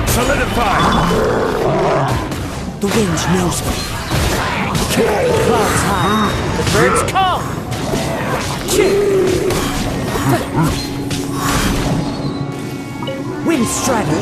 Solidify! The wind knows me. Clouds high, the birds call. Wind strider.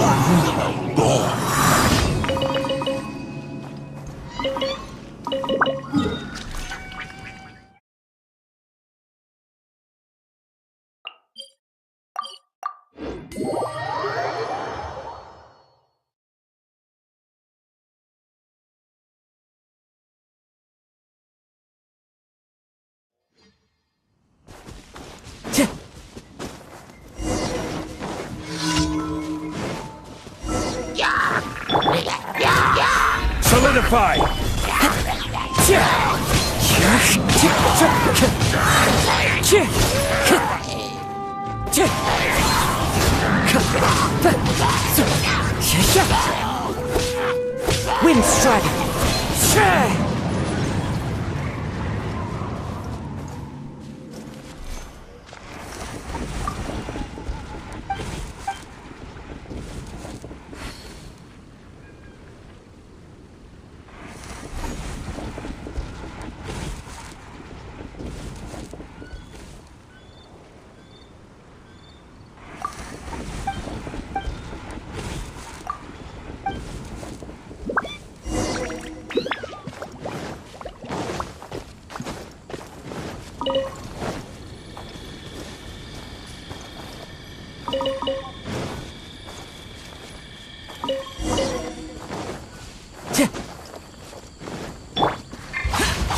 Solidify! Wind strider.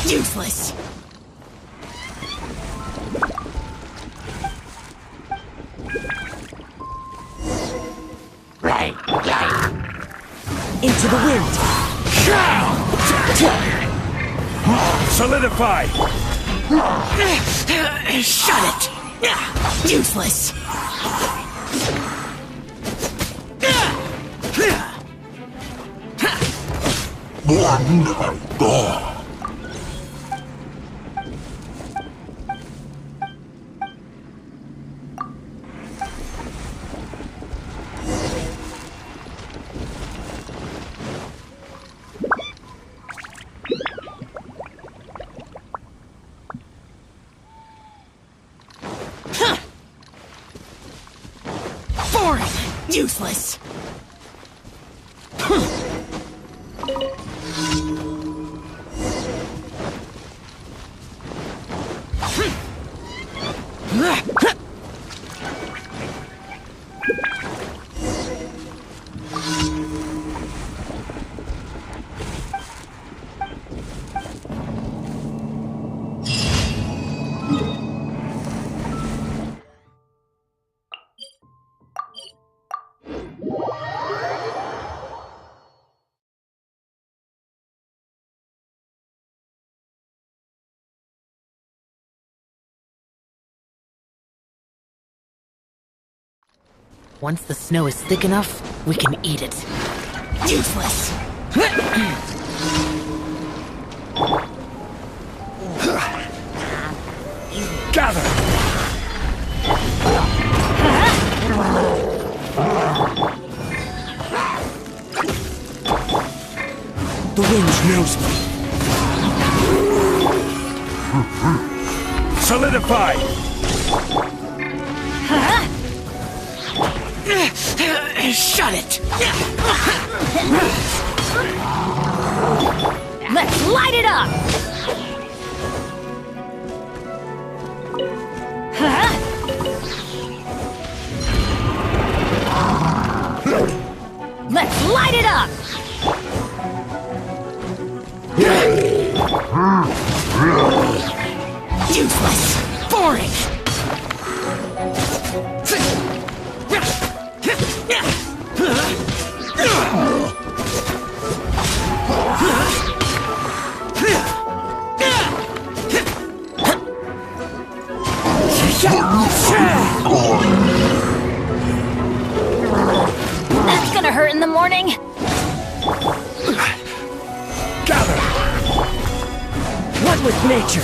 Useless. Into the wind. Solidify! Shut it. Useless. Boring. Useless. Once the snow is thick enough, we can eat it. Useless! Gather! The wind knows me. Solidify! Shut it! Let's light it up! Let's light it up! Useless! Boring! That's gonna hurt in the morning. Gather! One with nature.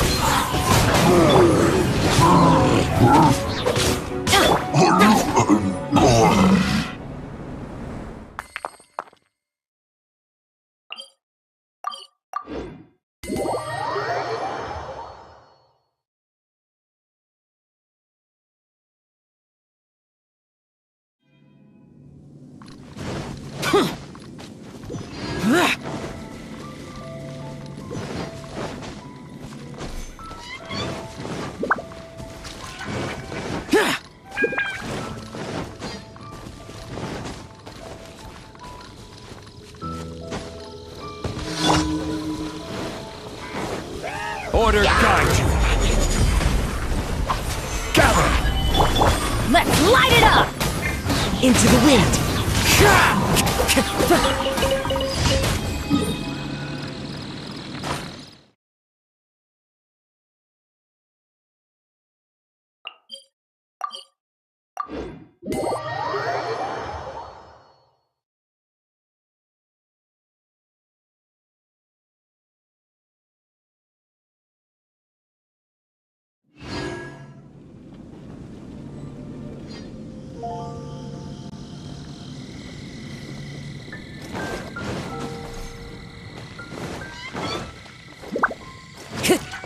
Order guide you. Gather. Let's light it up! Into the wind.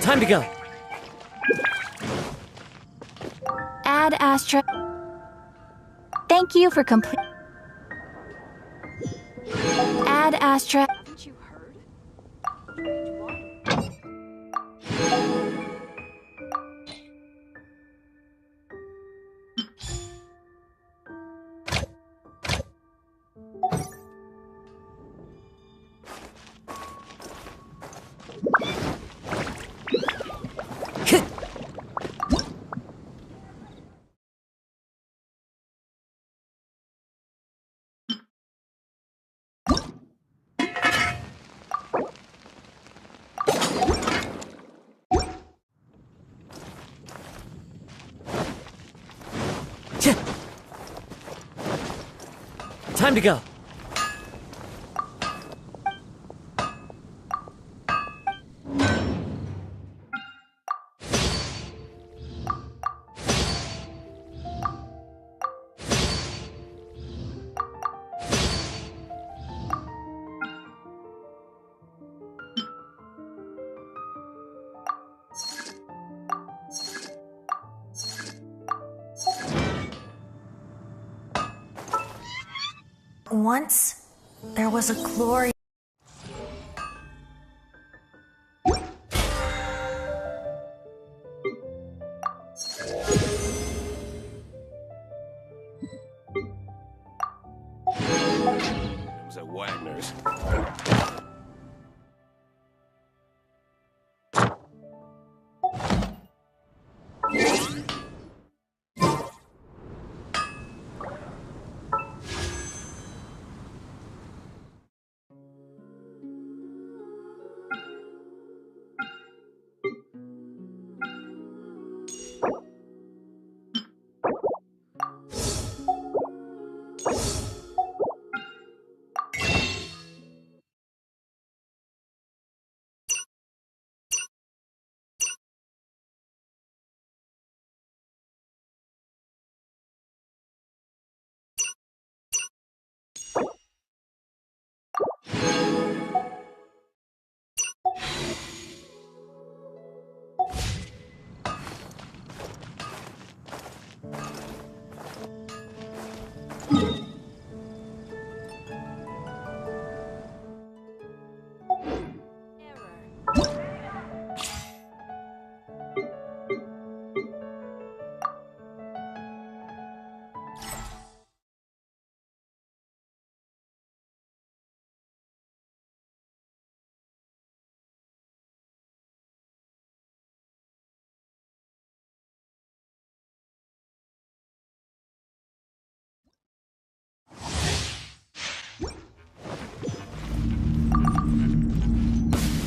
Time to go. Add Astra. Thank you for complete. Add Astra. Haven't you heard? Time to go. Once, there was a glorious... It was at Wagner's.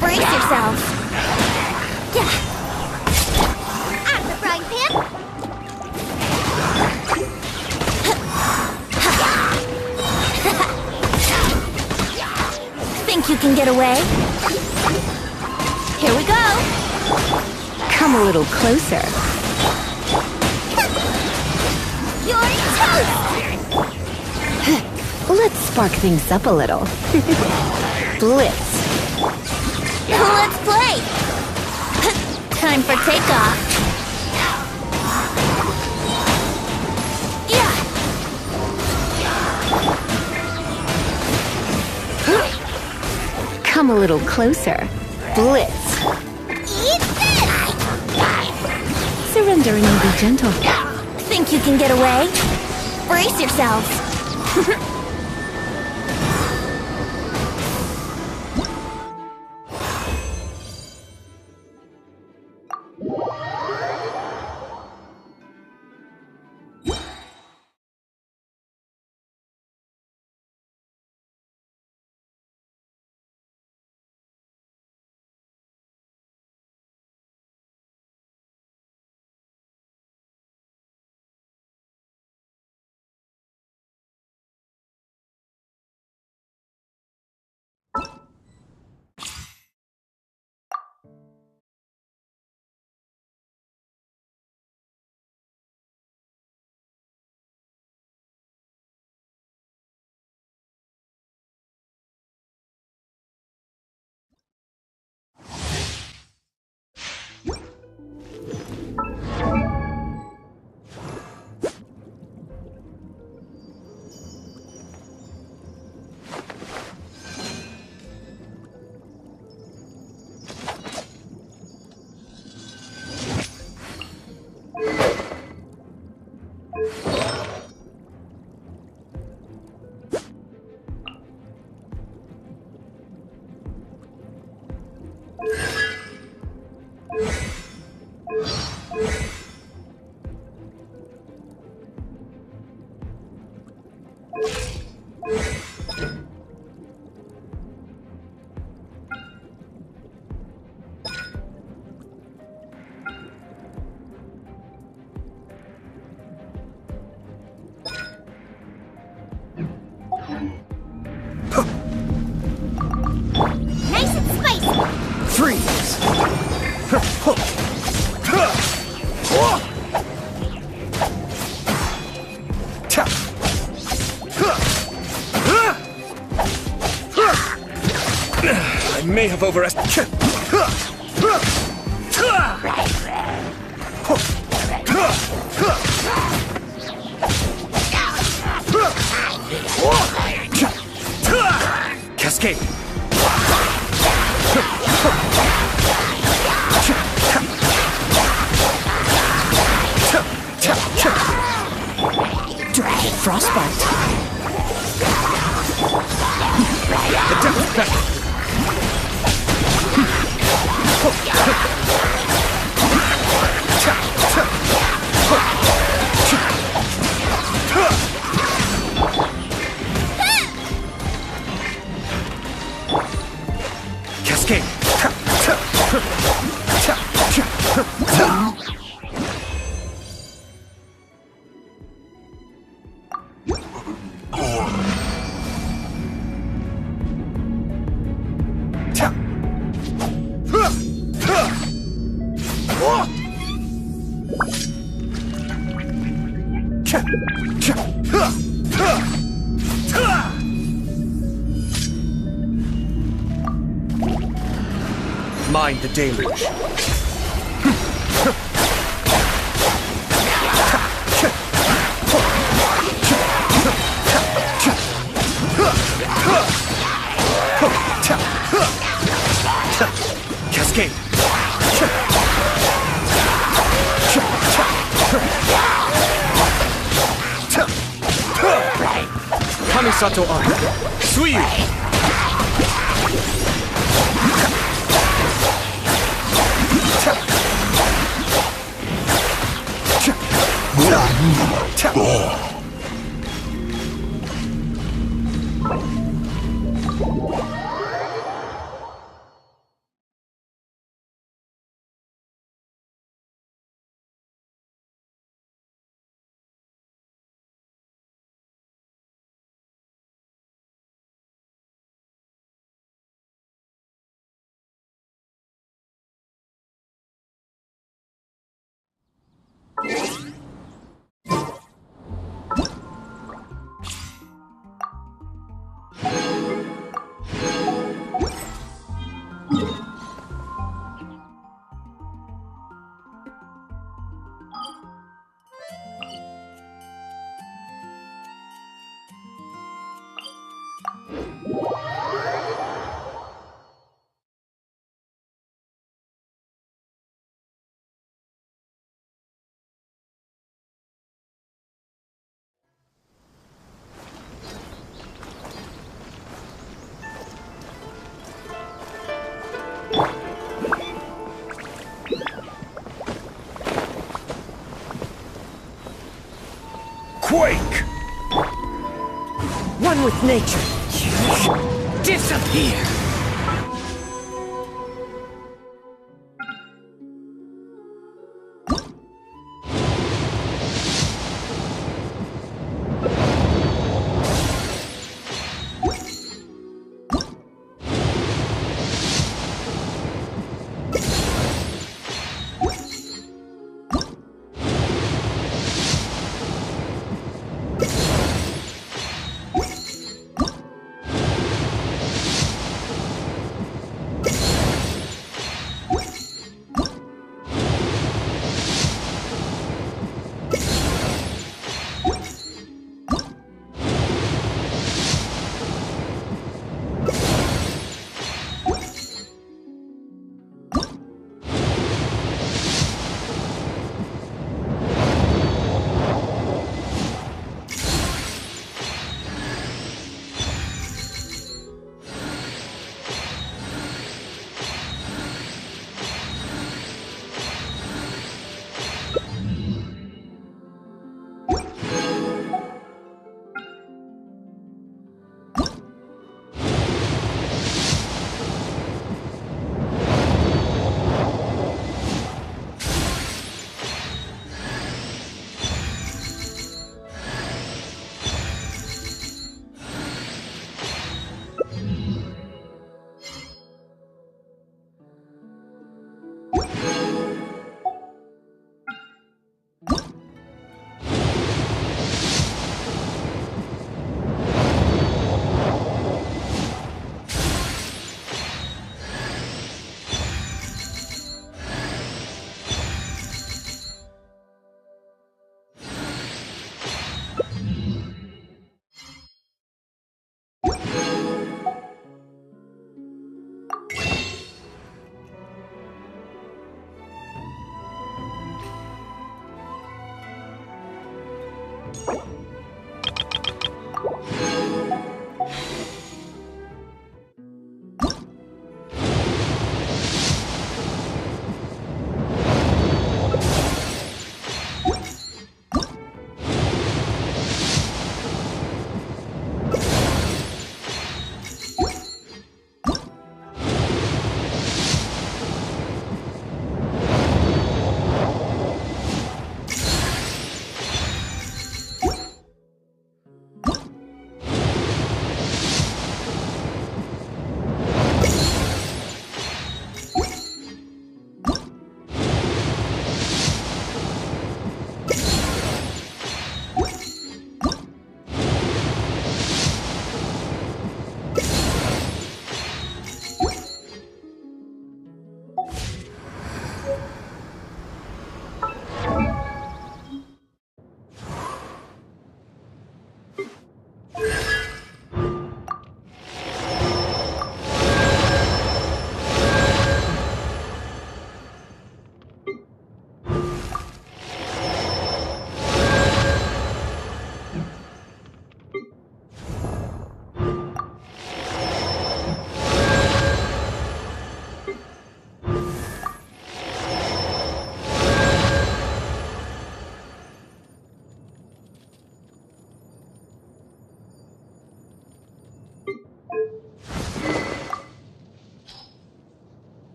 Brace yourselves. Yeah. Out of the frying pan. Think you can get away? Here we go. Come a little closer. You're toast! Let's spark things up a little. Blitz. Let's play! Time for takeoff! Yeah! Come a little closer. Blitz. Eat this! Surrender and be gentle. Think you can get away? Brace yourselves! Nice and spicy! Freeze! I may have overestimated. Cascade. Frostbite. Cascade. Mind the deluge. Cascade. Kamisato Arc. Suiyu. Quake! One with nature. Disappear!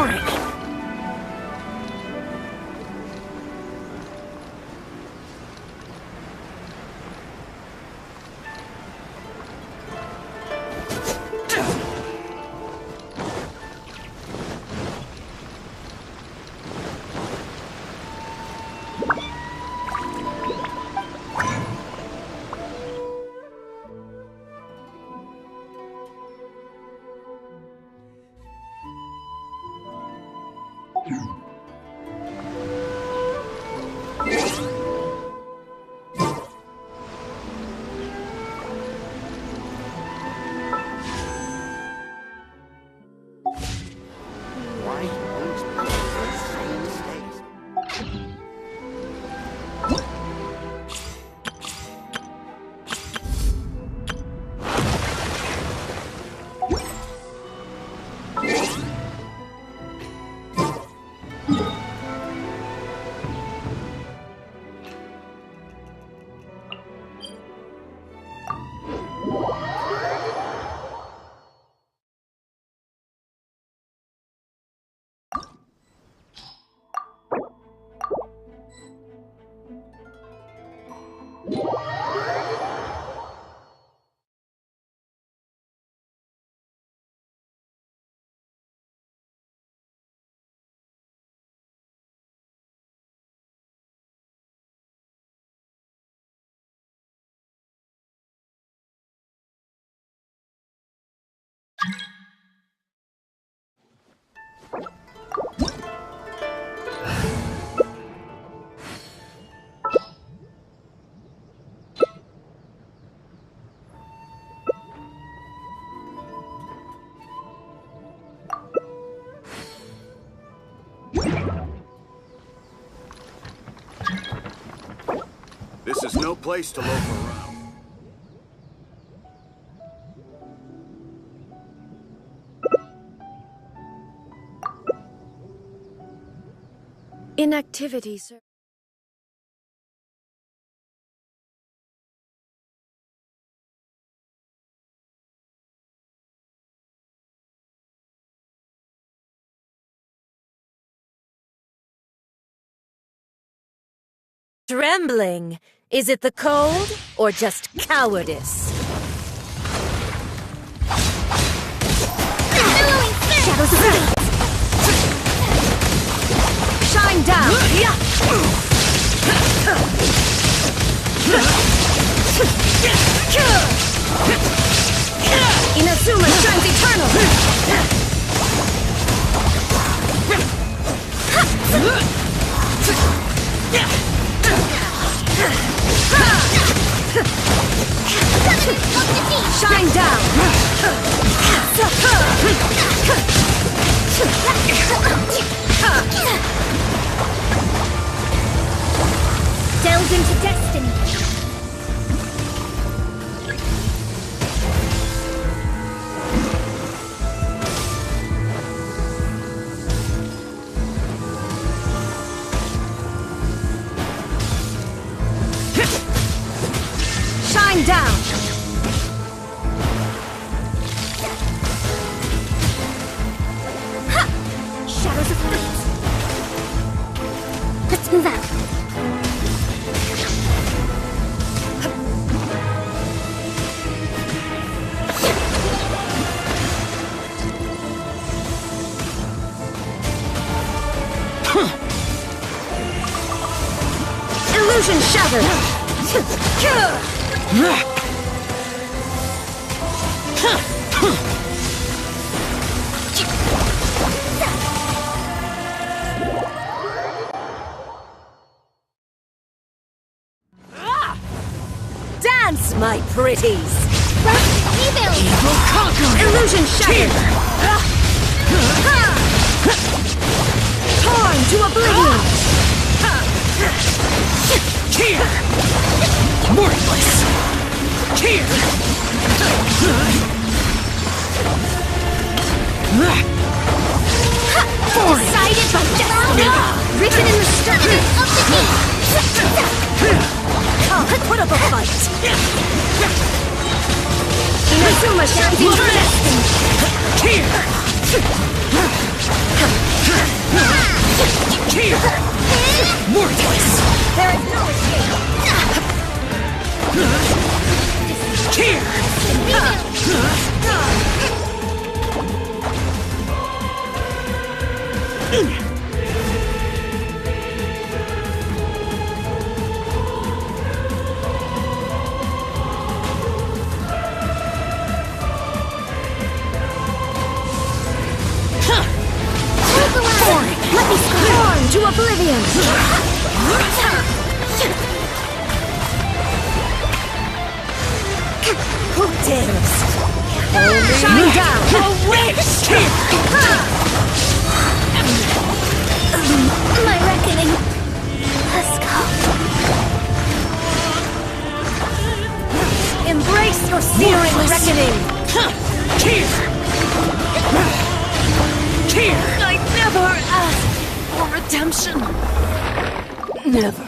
boring! This is no place to loaf around. Inactivity, sir. Trembling. Is it the cold or just cowardice? Shadows of fate. Shine down! Inazuma shines eternal! Shine down! Delve into destiny. Shine down! Shadows of fate. Let's move out. Illusion shattered! Dance, my pretties! Evil conqueror. Illusion shattered! Torn to oblivion! Here! Worthless! Here! Decided by destiny. Written in the stars of the deep. Put up a fight! Inazuma shines eternal! Here! Let me scorn to oblivion! Who dares? Shine down! My reckoning! Let's go! Embrace your searing reckoning! I never asked for redemption. Never.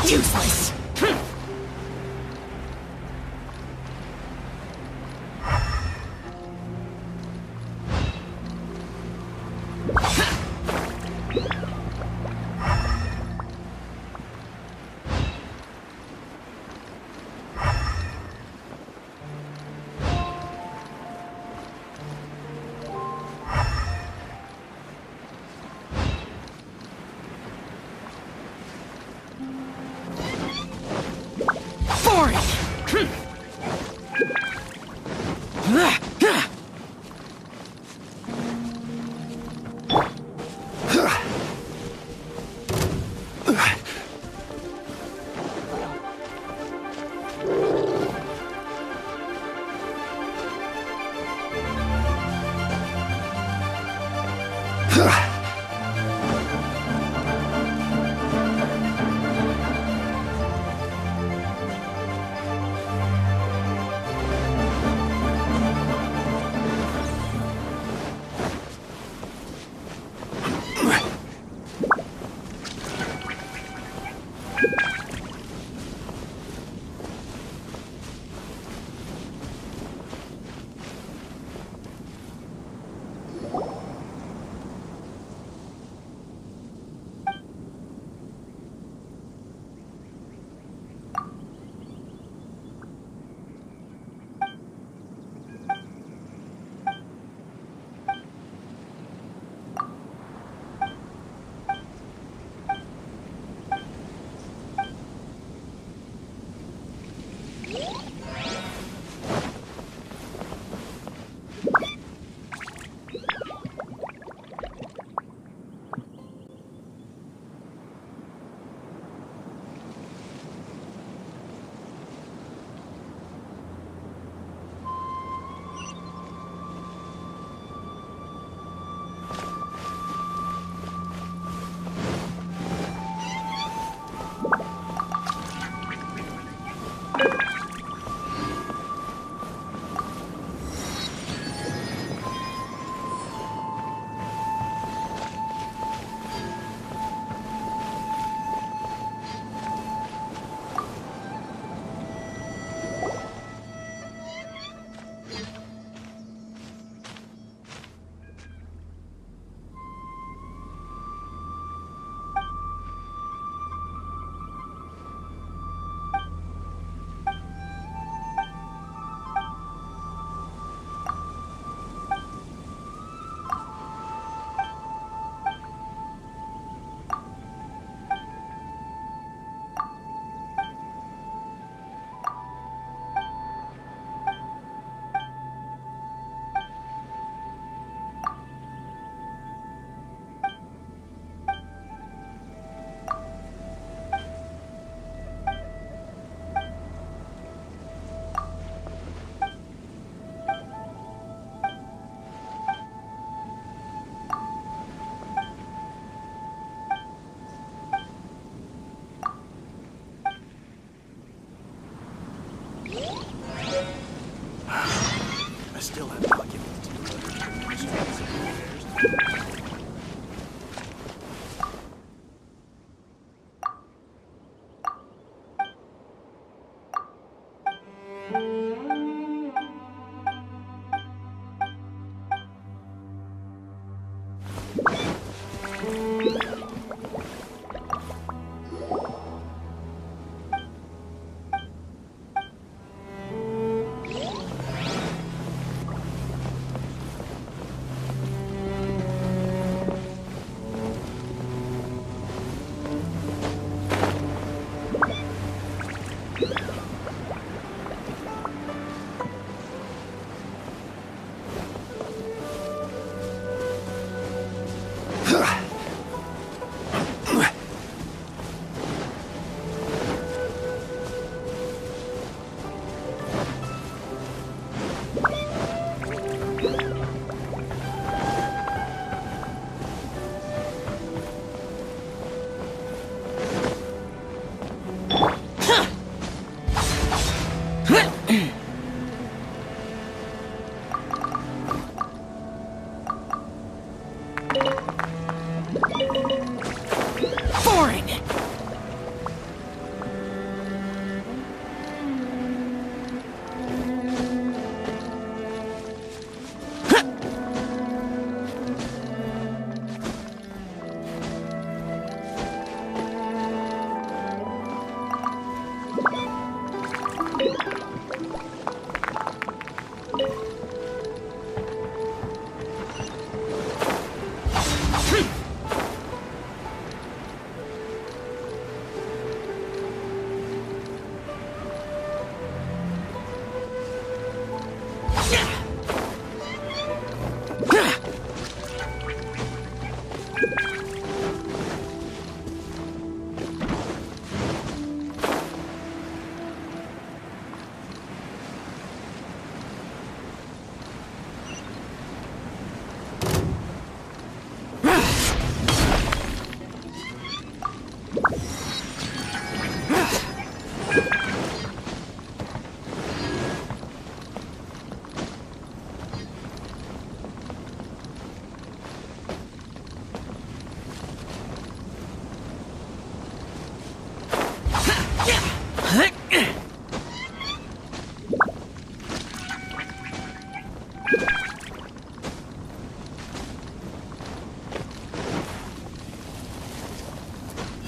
Useless!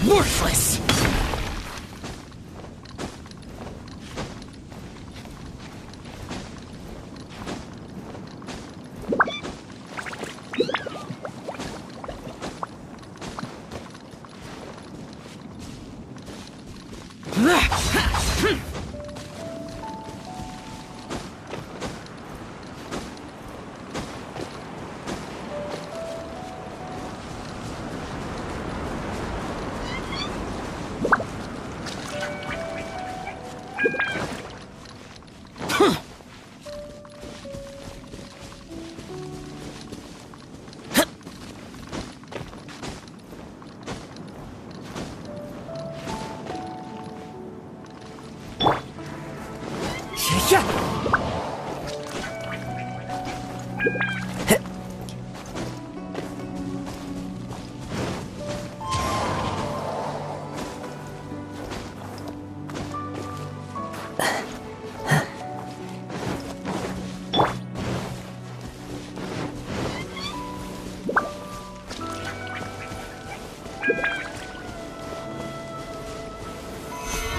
Worthless!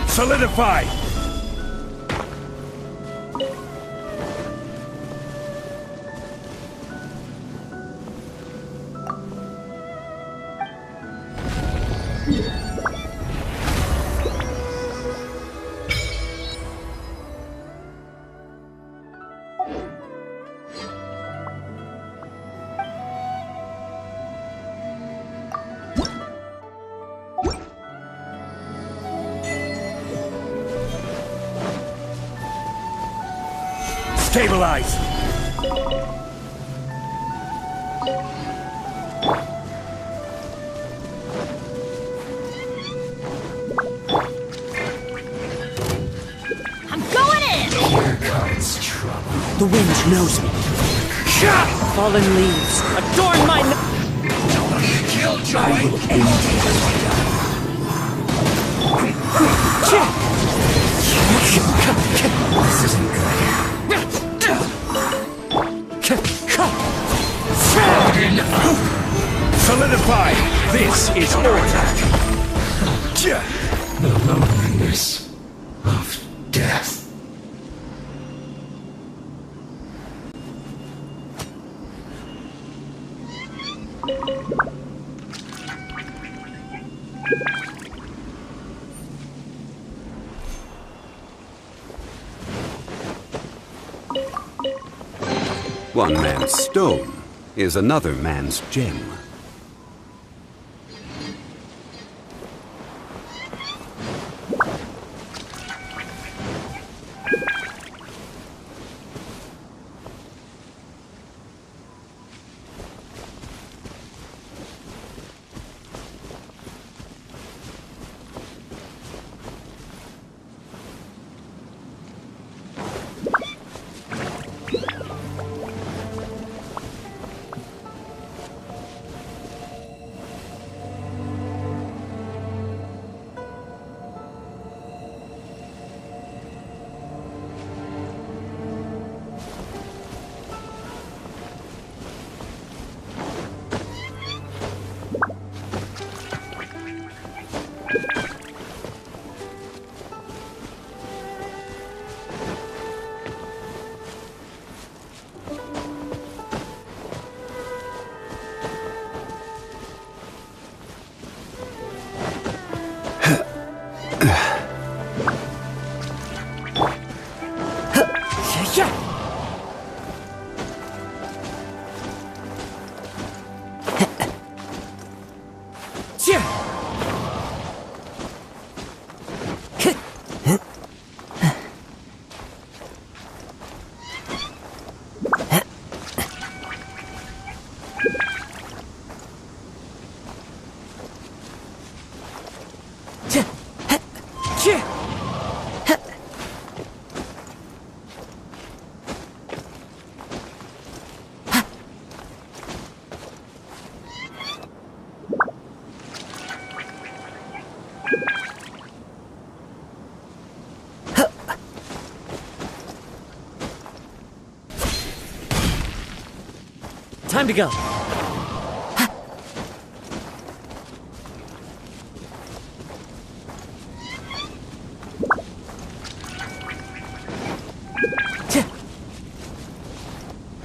Solidify! Stabilize! I'm going in! Here comes trouble. The wind knows me. Fallen leaves adorn my... Killjoy! I will end this isn't good. Solidify! This is order! The loneliness of death. One man's stone is another man's gem. Time to go.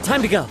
Time to go.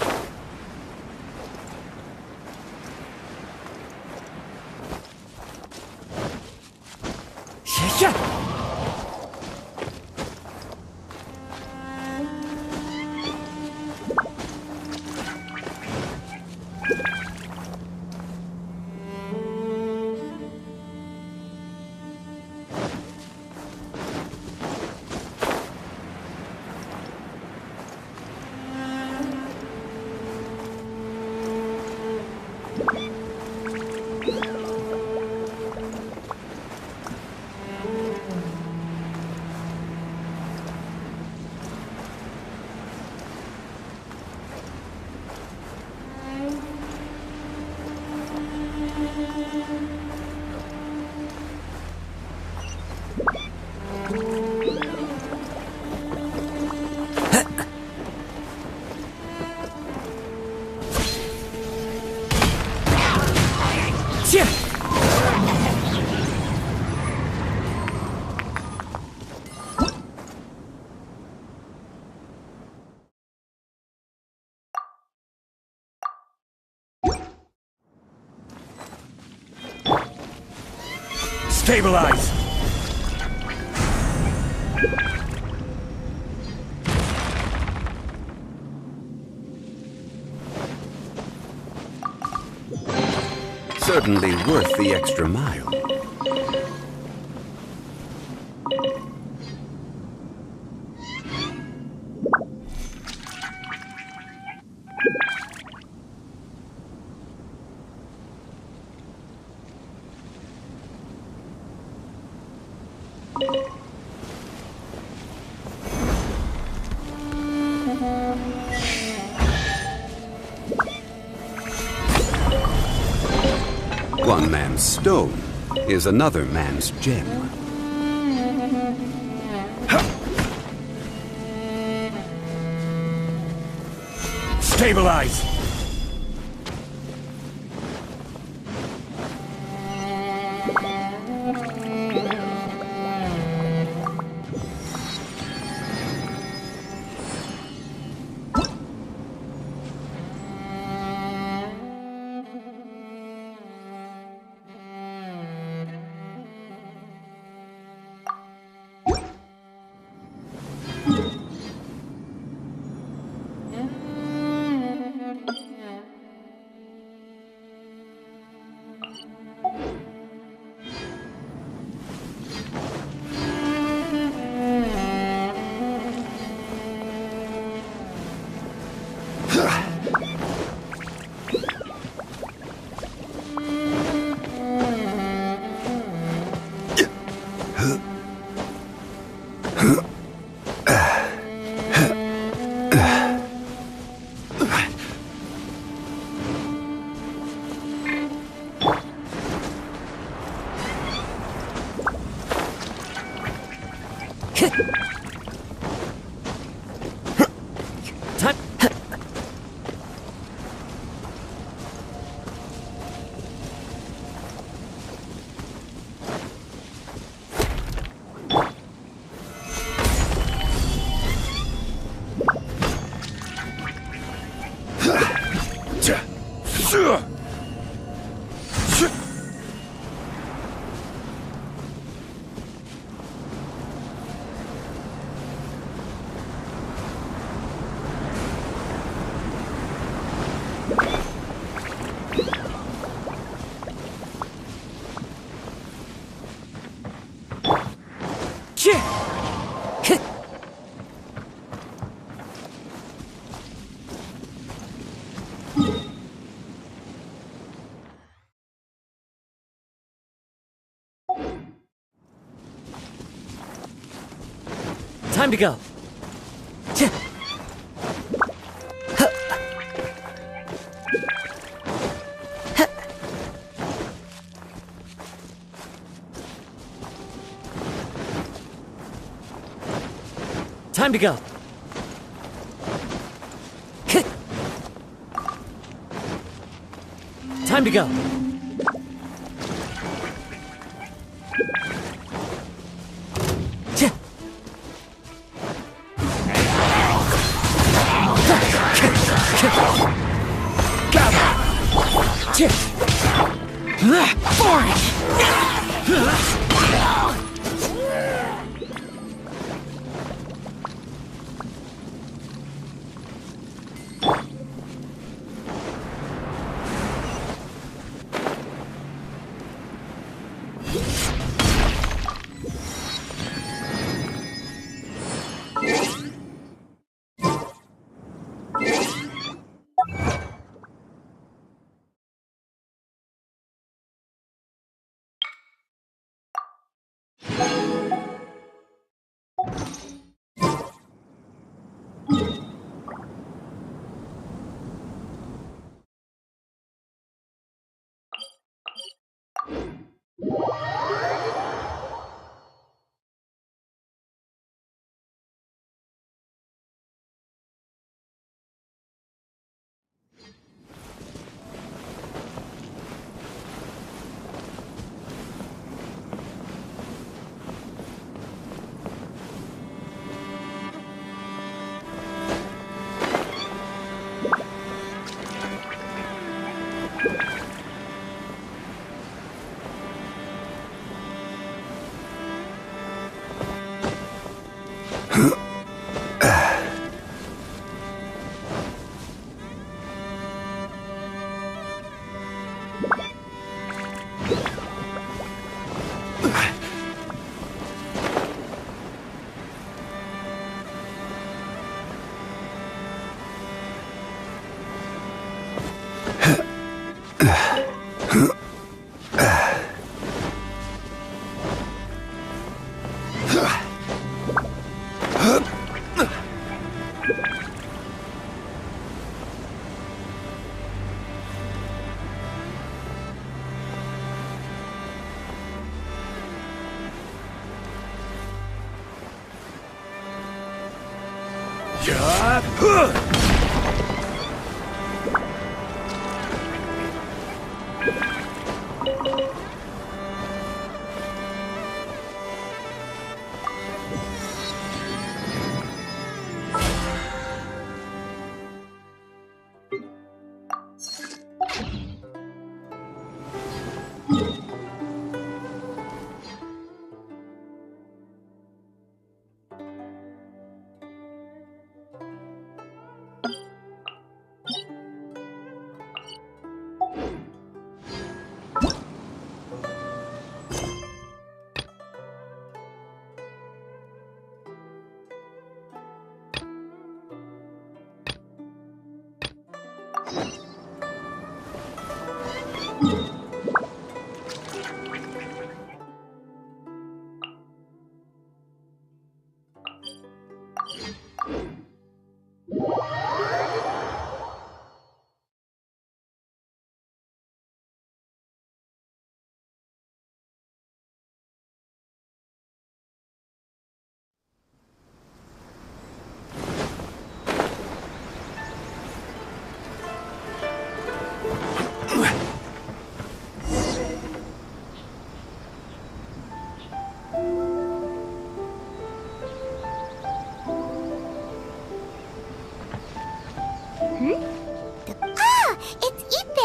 Stabilize! Certainly worth the extra mile. One man's stone is another man's gem. Stabilize! Time to go. Time to go. Time to go.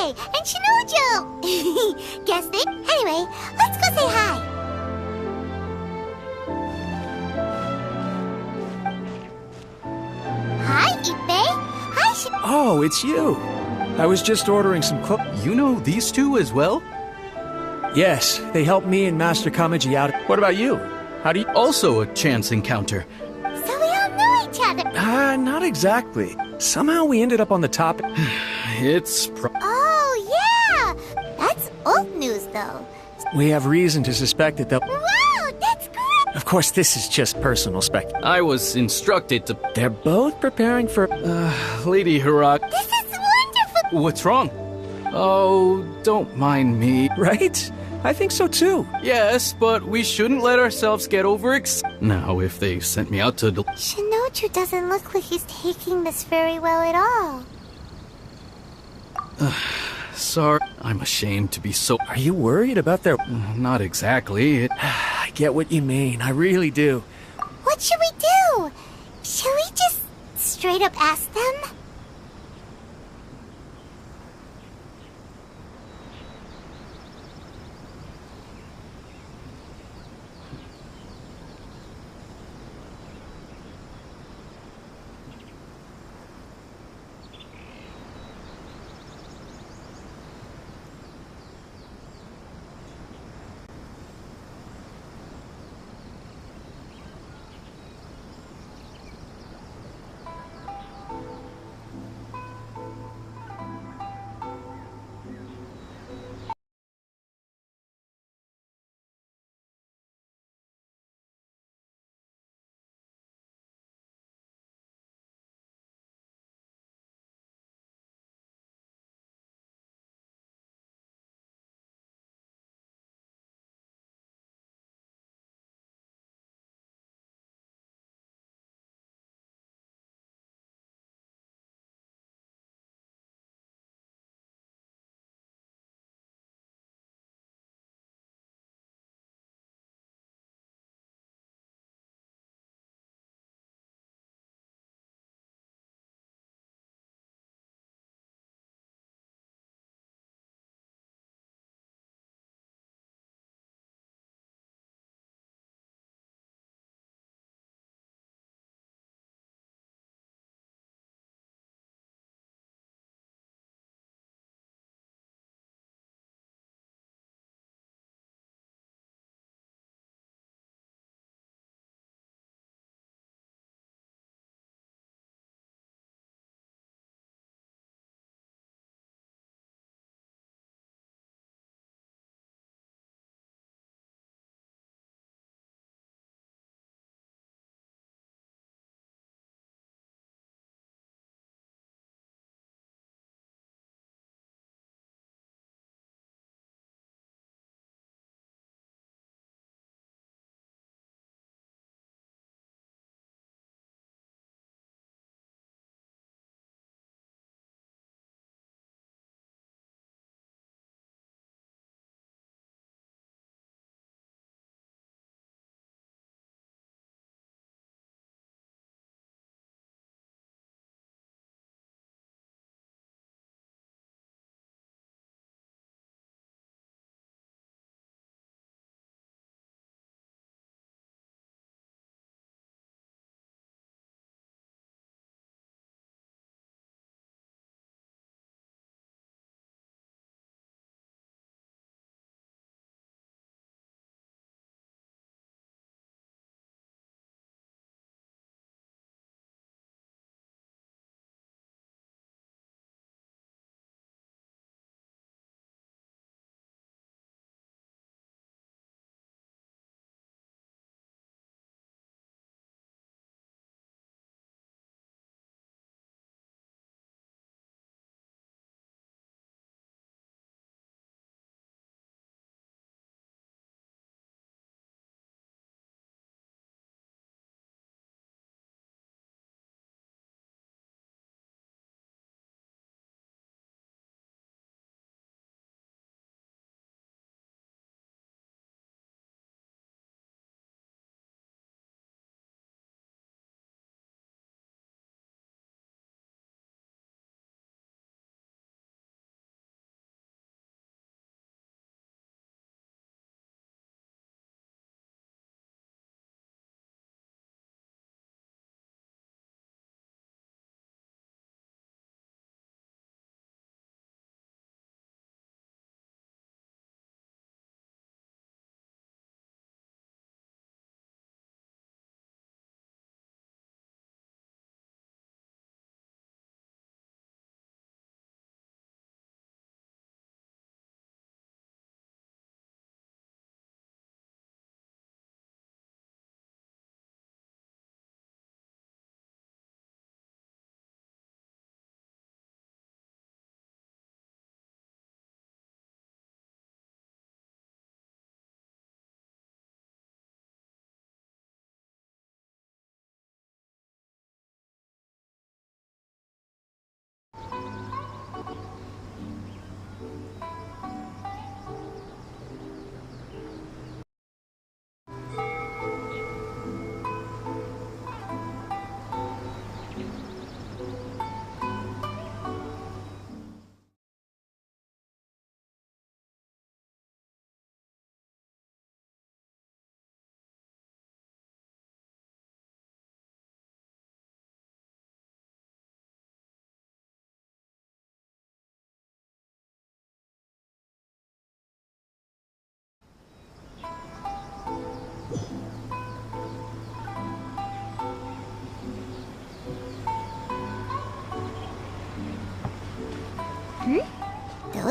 And Shinojo! Guess it? Anyway, let's go say hi. Hi, Ippei. Hi, Oh, it's you. I was just ordering some You know these two as well? Yes, they helped me and Master Kamaji out. What about you? How do you... Also a chance encounter. So we all know each other. Not exactly. Somehow we ended up on the topic. It's Oh, yeah! That's old news, though. We have reason to suspect that they'll... Wow, that's great! Of course, this is just personal spec. I was instructed to... They're both preparing for... Lady Hirak... This is wonderful! What's wrong? Oh, don't mind me. Right? I think so too. Yes, but we shouldn't let ourselves get Now, if they sent me out to... Shinoju doesn't look like he's taking this very well at all. Sorry, I'm ashamed to be so... Are you worried about their... Not exactly. I get what you mean, I really do. What should we do? Should we just straight up ask them?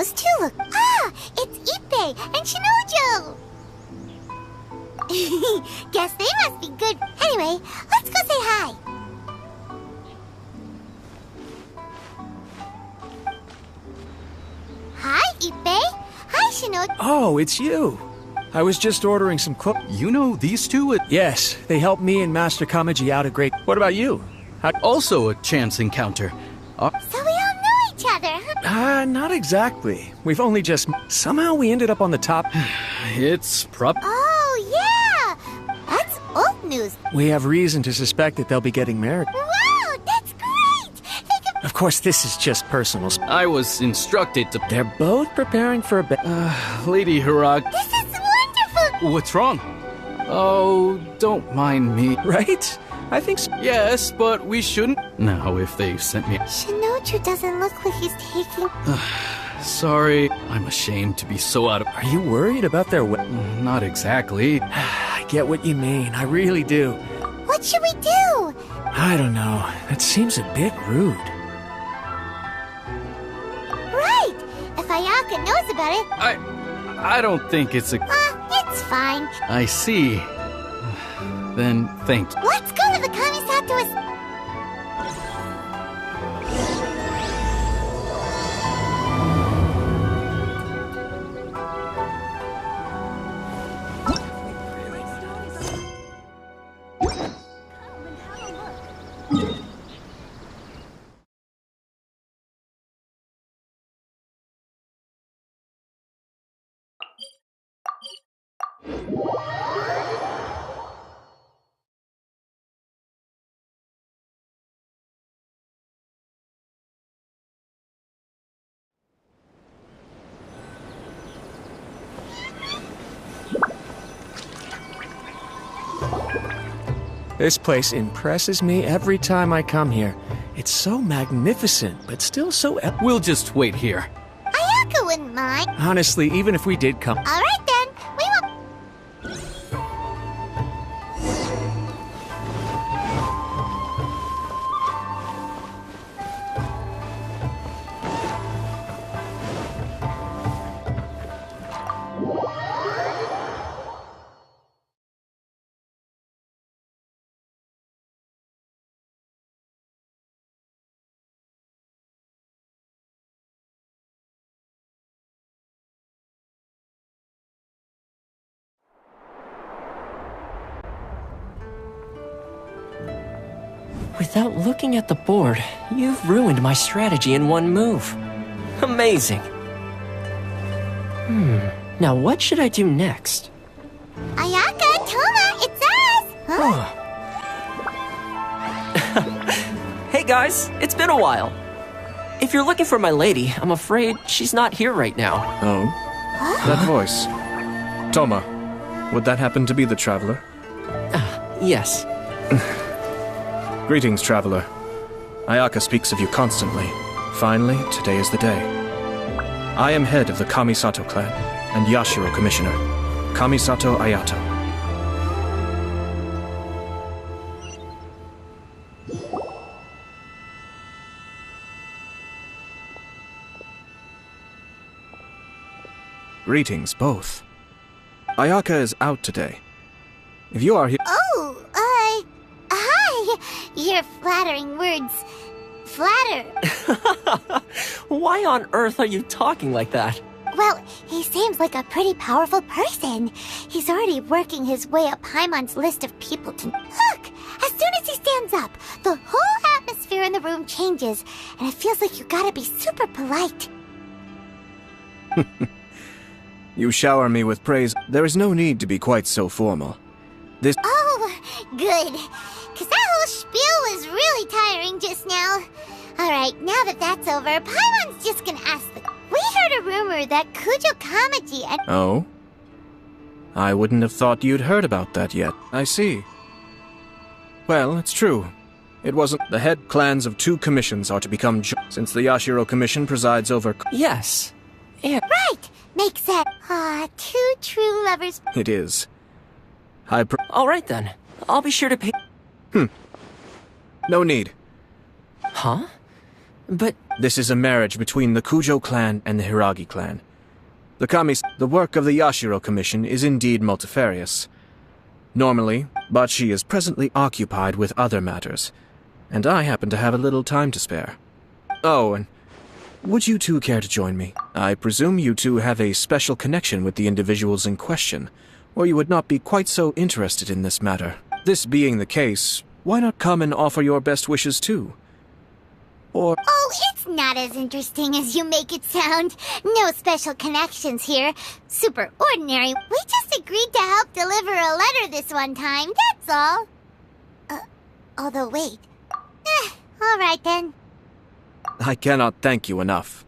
those two look... Ah! It's Ippei and Shinojo! Guess they must be good. Anyway, let's go say hi. Hi, Ippei. Hi, Shinojo. Oh, it's you. I was just ordering some clothes. You know these two? Yes, they helped me and Master Kamaji out a great... What about you? Also a chance encounter. So we all know each other, huh? Not exactly. We've only just... Somehow we ended up on the top. It's Oh, yeah! That's old news. We have reason to suspect that they'll be getting married. Wow, that's great! Of course, this is just personal. I was instructed to... They're both preparing for a Lady Hirag... This is wonderful! What's wrong? Oh, don't mind me. Right? I think so. Yes, but we shouldn't... Now, if they sent me... Shinoju doesn't look like he's taking... Sorry, I'm ashamed to be so out of... Are you worried about their Not exactly. I get what you mean. I really do. What should we do? I don't know. That seems a bit rude. Right! If Ayaka knows about it... I don't think it's a... it's fine. I see. Then, thank you. Let's go to the Kamisato... This place impresses me every time I come here. It's so magnificent, but still so... We'll just wait here. Ayaka wouldn't mind. Honestly, even if we did come... All right then, we will... Without looking at the board, you've ruined my strategy in one move. Amazing. Now what should I do next? Ayaka, Toma, it's us! Huh? Hey guys, it's been a while. If you're looking for my lady, I'm afraid she's not here right now. Oh? That voice. Toma, would that happen to be the traveler? Yes. Greetings, traveler. Ayaka speaks of you constantly. Finally, today is the day. I am head of the Kamisato clan and Yashiro commissioner, Kamisato Ayato. Greetings, both. Ayaka is out today. If you are here... Oh, hi! Your flattering words flatter. Why on earth are you talking like that? Well, he seems like a pretty powerful person. He's already working his way up Paimon's list of people to... Look! As soon as he stands up, the whole atmosphere in the room changes, and it feels like you gotta be super polite. You shower me with praise. There is no need to be quite so formal. This... Oh, good. Because that whole spiel was really tiring just now. Alright, now that that's over, Paimon's just gonna ask the... We heard a rumor that Kujo Kamaji and... Oh? I wouldn't have thought you'd heard about that yet. I see. Well, it's true. It wasn't... The head clans of 2 commissions are to become since the Yashiro Commission presides over... Yes. Yeah. Right! Makes sense. 2 true lovers... It is. All right then. I'll be sure to pay... No need. Huh? But This is a marriage between the Kujo clan and the Hiragi clan. The work of the Yashiro Commission is indeed multifarious. Normally, but she is presently occupied with other matters, and I happen to have a little time to spare. Oh, and would you two care to join me? I presume you two have a special connection with the individuals in question, or you would not be quite so interested in this matter. This being the case, why not come and offer your best wishes too? Or... Oh, it's not as interesting as you make it sound. No special connections here. Super ordinary. We just agreed to help deliver a letter this one time, that's all. Although wait. Alright then. I cannot thank you enough.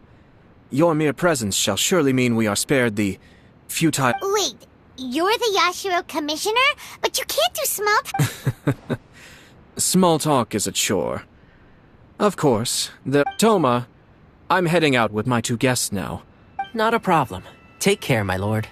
Your mere presence shall surely mean we are spared the futile... Wait, you're the Yashiro Commissioner? But you can't do small talk. Small talk is a chore. Of course, Toma, I'm heading out with my two guests now. not a problem. Take care, my lord.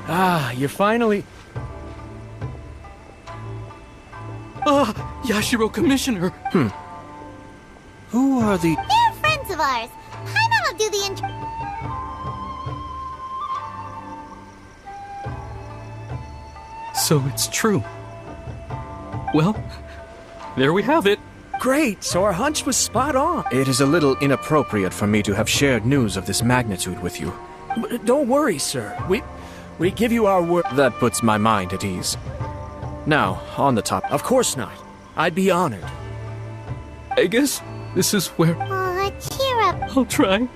Ah, you're finally... Ah, Yashiro Commissioner! Who are the... They're friends of ours. Paimon will do the intro. So it's true. Well, there we have it. Great, so our hunch was spot on. It is a little inappropriate for me to have shared news of this magnitude with you. But don't worry, sir. We give you our word. That puts my mind at ease. Now, on the top. Of course not. I'd be honored. I guess this is where Aw, cheer up. I'll try.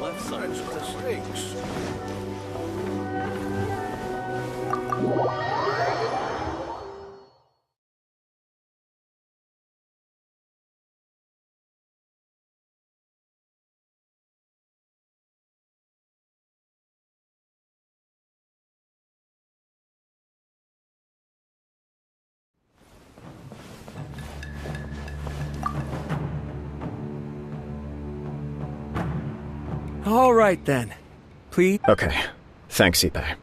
Left side's of the stakes. All right, then. Please... Okay. Thanks, Ippei.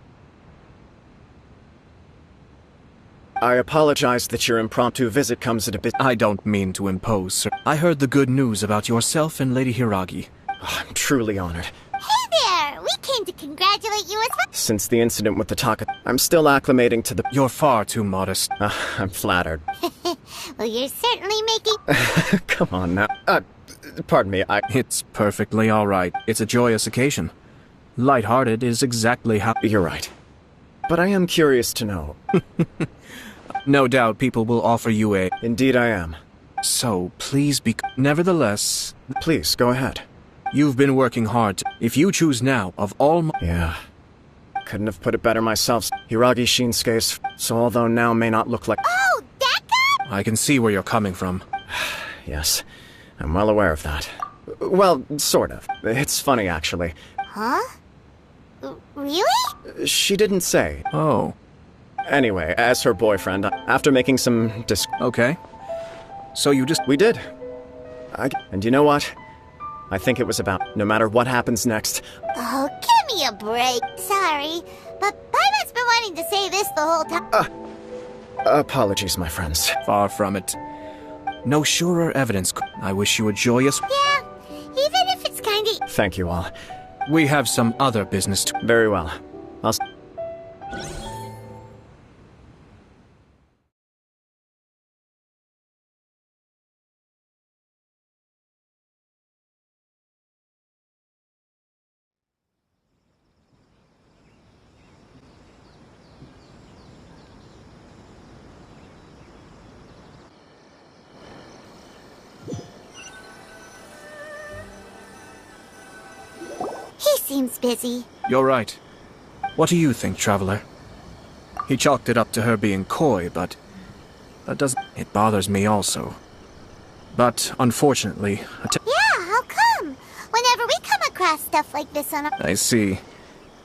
I apologize that your impromptu visit comes at a bit... I don't mean to impose, sir. I heard the good news about yourself and Lady Hiragi. I'm truly honored. Hey there! We came to congratulate you as well. Since the incident with the Taka, I'm still acclimating to the... You're far too modest. I'm flattered. Well, you're certainly making... Come on now. Pardon me, It's perfectly alright. It's a joyous occasion. Lighthearted is exactly how... You're right. But I am curious to know. No doubt people will offer you a... Indeed I am. So, please be... Nevertheless... Please, go ahead. You've been working hard. If you choose now, of all... Yeah. Couldn't have put it better myself. Hiragi Shinsuke's... So although now may not look like... Oh, that guy? I can see where you're coming from. Yes, I'm well aware of that. Well, sort of. It's funny, actually. Huh? Really? She didn't say. Oh. Anyway, as her boyfriend, after making some Okay. So you just... We did. And you know what? I think it was about no matter what happens next. Oh, give me a break. Sorry, but Paimon's been wanting to say this the whole time. Apologies, my friends. Far from it. No surer evidence. I wish you a joyous... Yeah, even if it's kinda... Thank you all. We have some other business to... Very well. I'll... He seems busy. You're right. What do you think, Traveler? He chalked it up to her being coy, but... That doesn't... It bothers me also. But, unfortunately... Yeah, how come? Whenever we come across stuff like this on a... I see.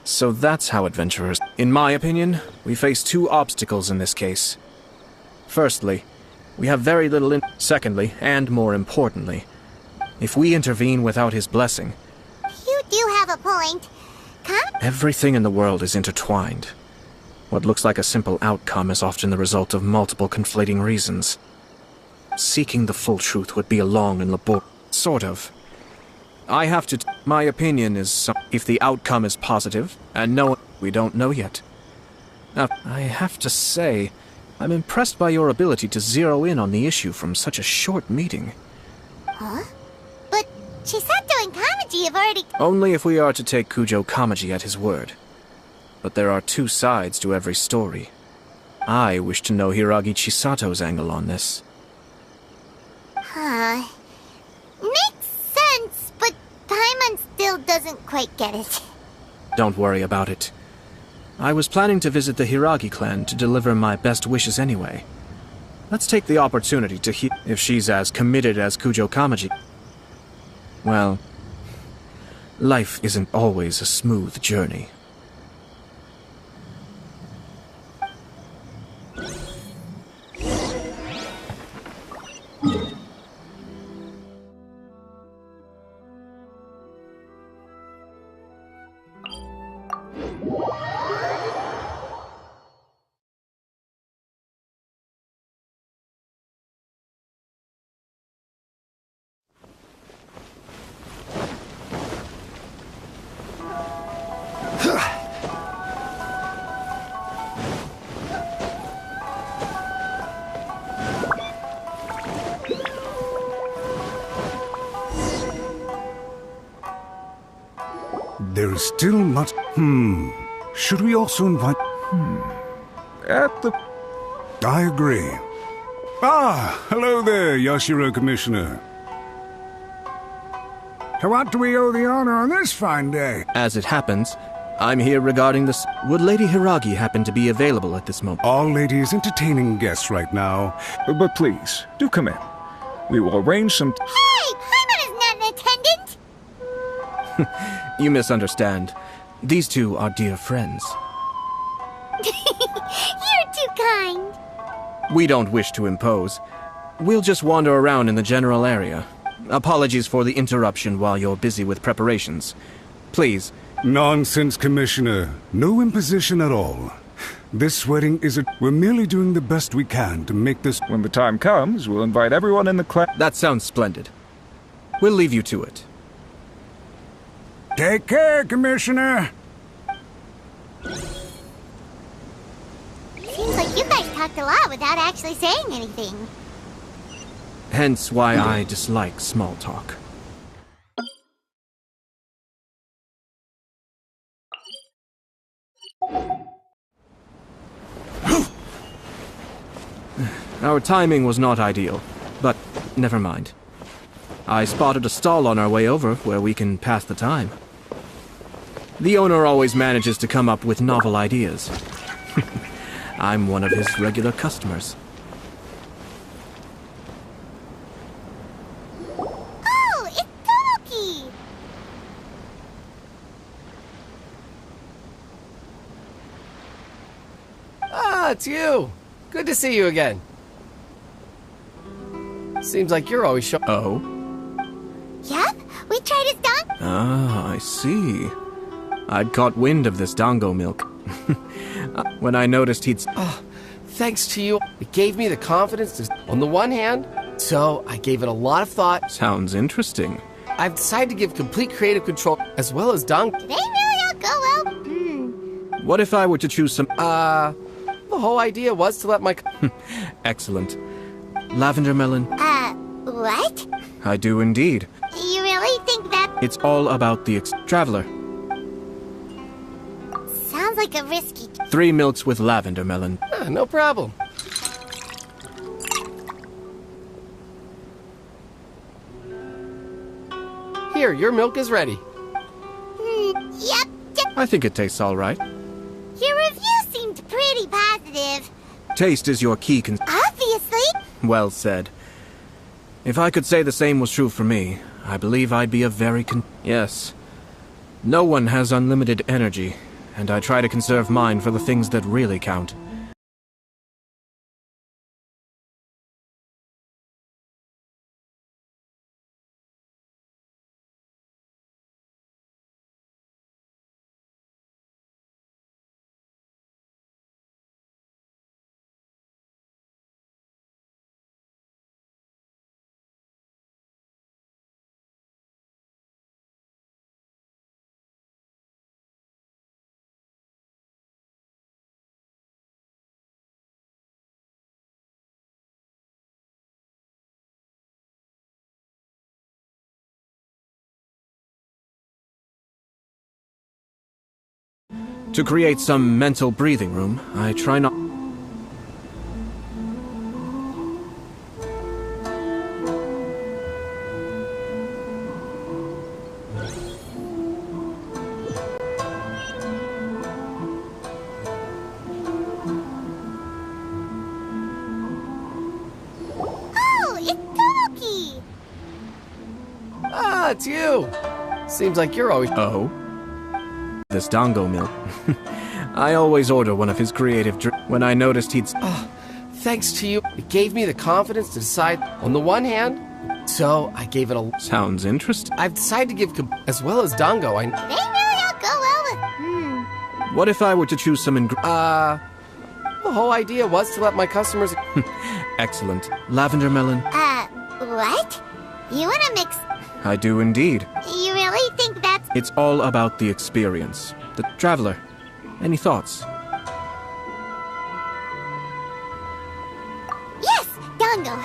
So that's how adventurers... In my opinion, we face two obstacles in this case. Firstly, we have very little Secondly, and more importantly, if we intervene without his blessing... You do have a point. Everything in the world is intertwined. What looks like a simple outcome is often the result of multiple conflating reasons. Seeking the full truth would be a long and laborious... Sort of. I have to... My opinion is... If the outcome is positive, and no... We don't know yet. Now, I have to say, I'm impressed by your ability to zero in on the issue from such a short meeting. Huh? But Chisato and Kamaji have already... Only if we are to take Kujo Kamaji at his word. But there are two sides to every story. I wish to know Hiragi Chisato's angle on this. Huh. Makes sense, but Paimon still doesn't quite get it. Don't worry about it. I was planning to visit the Hiragi clan to deliver my best wishes anyway. Let's take the opportunity to hear if she's as committed as Kujo Kamaji. Well, life isn't always a smooth journey. There is still much... Should we also invite... I agree. Ah, hello there, Yashiro Commissioner. To what do we owe the honor on this fine day? As it happens, I'm here regarding this... Would Lady Hiragi happen to be available at this moment? Our lady is entertaining guests right now. But please, do come in. We will arrange some... Hey! Paimon is not in attendance! You misunderstand. These two are dear friends. You're too kind. We don't wish to impose. We'll just wander around in the general area. Apologies for the interruption while you're busy with preparations. Please. Nonsense, Commissioner. No imposition at all. This wedding is a... We're merely doing the best we can to make this... When the time comes, we'll invite everyone in the clan... That sounds splendid. We'll leave you to it. Take care, Commissioner. Seems like you guys talked a lot without actually saying anything. Hence why I dislike small talk. Our timing was not ideal, but never mind. I spotted a stall on our way over where we can pass the time. The owner always manages to come up with novel ideas. I'm one of his regular customers. Oh, it's Toki! Ah, it's you! Good to see you again. Seems like you're always Oh? Yep, we tried his dog. Ah, I see. I'd caught wind of this dango milk. When I noticed he'd... Thanks to you, it gave me the confidence to... On the one hand, so I gave it a lot of thought. Sounds interesting. I've decided to give complete creative control, as well as dango. Did they really all go well? What if I were to choose some... The whole idea was to let my... Excellent. Lavender melon? What? I do indeed. You really think that... It's all about the traveler. Sounds like a risky... 3 milks with lavender melon. No problem. Here, your milk is ready. Yep. I think it tastes all right. Your review seemed pretty positive. Taste is your key Obviously. Well said. If I could say the same was true for me, I believe I'd be a very Yes. No one has unlimited energy, and I try to conserve mine for the things that really count. To create some mental breathing room, I try not... Oh, it's Toki! Ah, it's you! Seems like you're always... Oh? This dango milk. I always order one of his creative when I noticed he'd... Thanks to you, it gave me the confidence to decide. On the one hand, so I gave it a... Sounds interesting. I've decided to give... As well as dango, They really all go well with... What if I were to choose some The whole idea was to let my customers... Excellent. Lavender melon? What? You wanna mix... I do indeed. You really think that's... It's all about the experience. The traveler. Any thoughts? Yes, dango.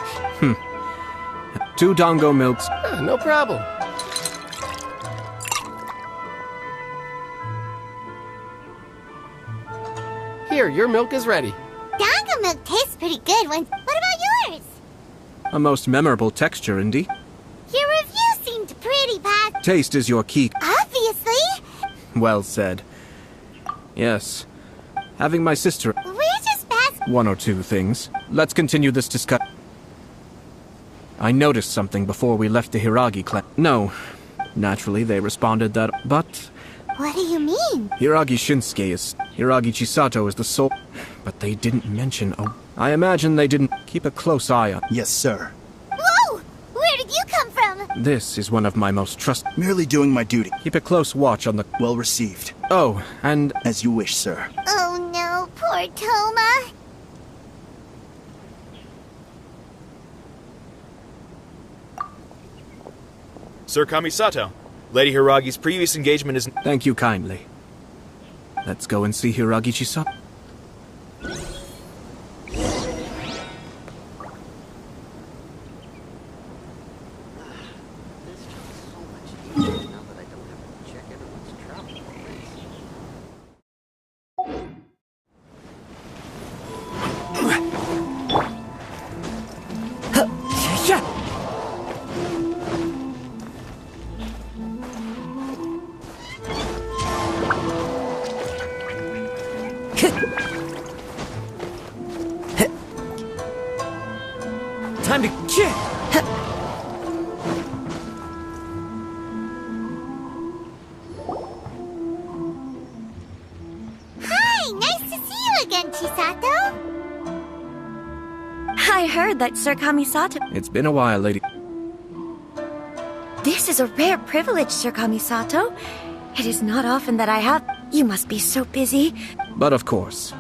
2 dango milks. No problem. Here, your milk is ready. Dango milk tastes pretty good. What about yours? A most memorable texture, indeed. Your review seemed pretty bad. Taste is your key. Obviously. Well said. Yes. Having my sister... We're just past... 1 or 2 things. Let's continue this discussion. I noticed something before we left the Hiragi clan. No. Naturally, they responded that... But... What do you mean? Hiragi Shinsuke is... Hiragi Chisato is the sole... But they didn't mention... Oh, I imagine they didn't keep a close eye on... Yes, sir. Whoa! Where did you come from? This is one of my most Merely doing my duty. Keep a close watch on the... Well received. Oh, and... As you wish, sir. Oh no, poor Toma. Sir Kamisato, Lady Hiragi's previous engagement is... Thank you kindly. Let's go and see Hiragi Chisato. Time to kick! Hi, nice to see you again, Chisato. I heard that Sir Kamisato... It's been a while, lady. This is a rare privilege, Sir Kamisato. It is not often that I have... You must be so busy. But of course.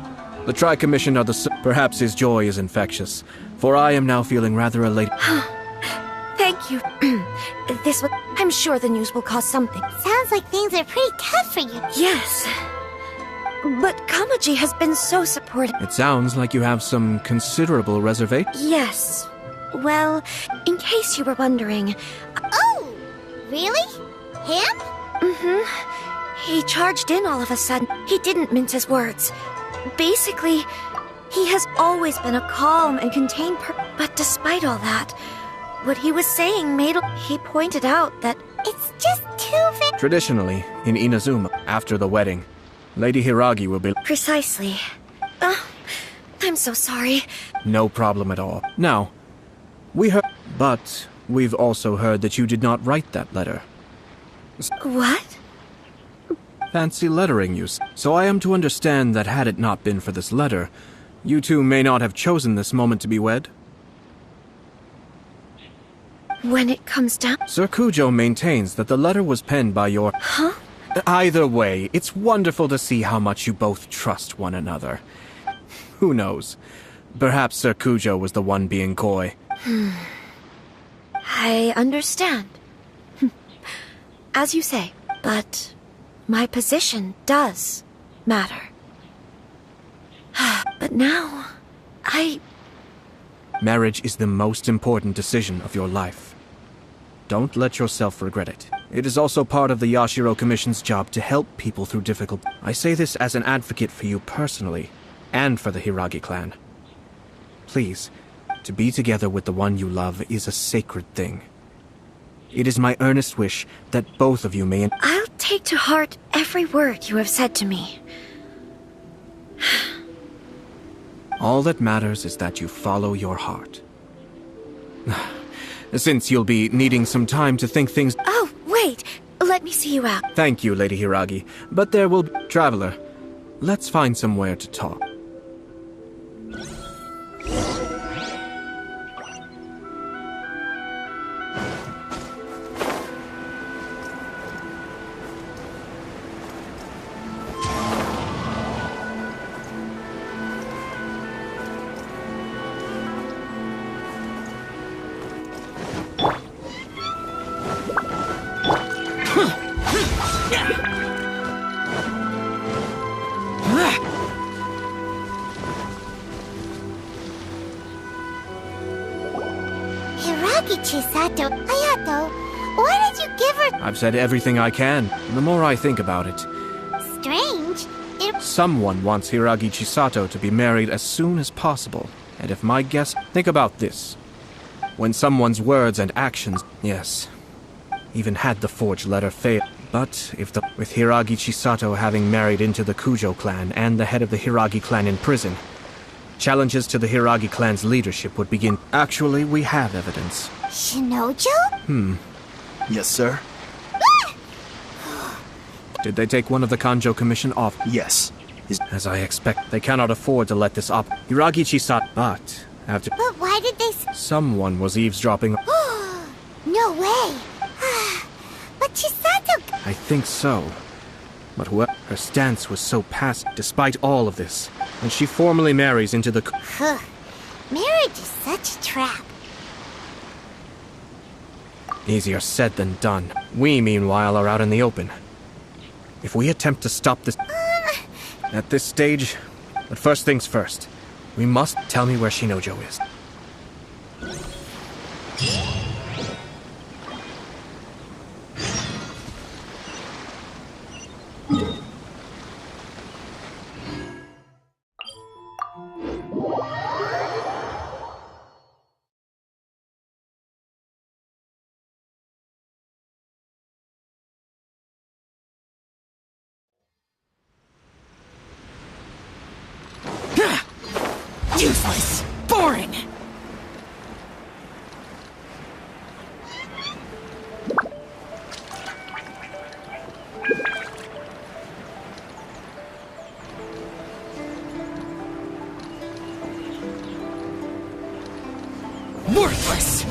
The Tri-Commission are the... Perhaps his joy is infectious, for I am now feeling rather elated. Thank you. This will... I'm sure the news will cause something. Sounds like things are pretty tough for you. Yes. But Kamaji has been so supportive. It sounds like you have some considerable reservation. Yes. Well, in case you were wondering... Oh! Really? Him? Mm-hmm. He charged in all of a sudden. He didn't mince his words. Basically, he has always been a calm and contained but despite all that, what he was saying made... He pointed out that... It's just too... Traditionally, in Inazuma, after the wedding, Lady Hiragi will be... Precisely. I'm so sorry. No problem at all. Now, we heard... But we've also heard that you did not write that letter. What? Fancy lettering you. So I am to understand that had it not been for this letter, you two may not have chosen this moment to be wed? When it comes down... Sir Kujo maintains that the letter was penned by your... Huh? Either way, it's wonderful to see how much you both trust one another. Who knows? Perhaps Sir Kujo was the one being coy. I understand. As you say, but my position does matter. But now, Marriage is the most important decision of your life. Don't let yourself regret it. It is also part of the Yashiro Commission's job to help people through difficult... I say this as an advocate for you personally, and for the Hiragi clan. Please, to be together with the one you love is a sacred thing. It is my earnest wish that both of you may... I'll take to heart every word you have said to me. All that matters is that you follow your heart. Since you'll be needing some time to think things... Oh, wait! Let me see you out. Thank you, Lady Hiragi. But there will... Traveler, let's find somewhere to talk. Chisato, Ayato, why did you give her... I've said everything I can. The more I think about it... Strange. Someone wants Hiragi Chisato to be married as soon as possible. And if my guess... Think about this. When someone's words and actions... Yes. Even had the forged letter failed. But if the... With Hiragi Chisato having married into the Kujo clan and the head of the Hiragi clan in prison... Challenges to the Hiragi clan's leadership would begin. Actually, we have evidence. Shinojo? Yes, sir. Did they take one of the Kanjo Commission off? Yes. As I expect, they cannot afford to let this up. Hiragi Chisato... But, after... But why did they... Someone was eavesdropping... No way. But Chisato... I think so. But her stance was so passive, despite all of this. And she formally marries into the... Marriage is such a trap. Easier said than done. We, meanwhile, are out in the open. If we attempt to stop this... At this stage... But first things first. We must tell me where Shinojo is. Useless. Boring. Worthless.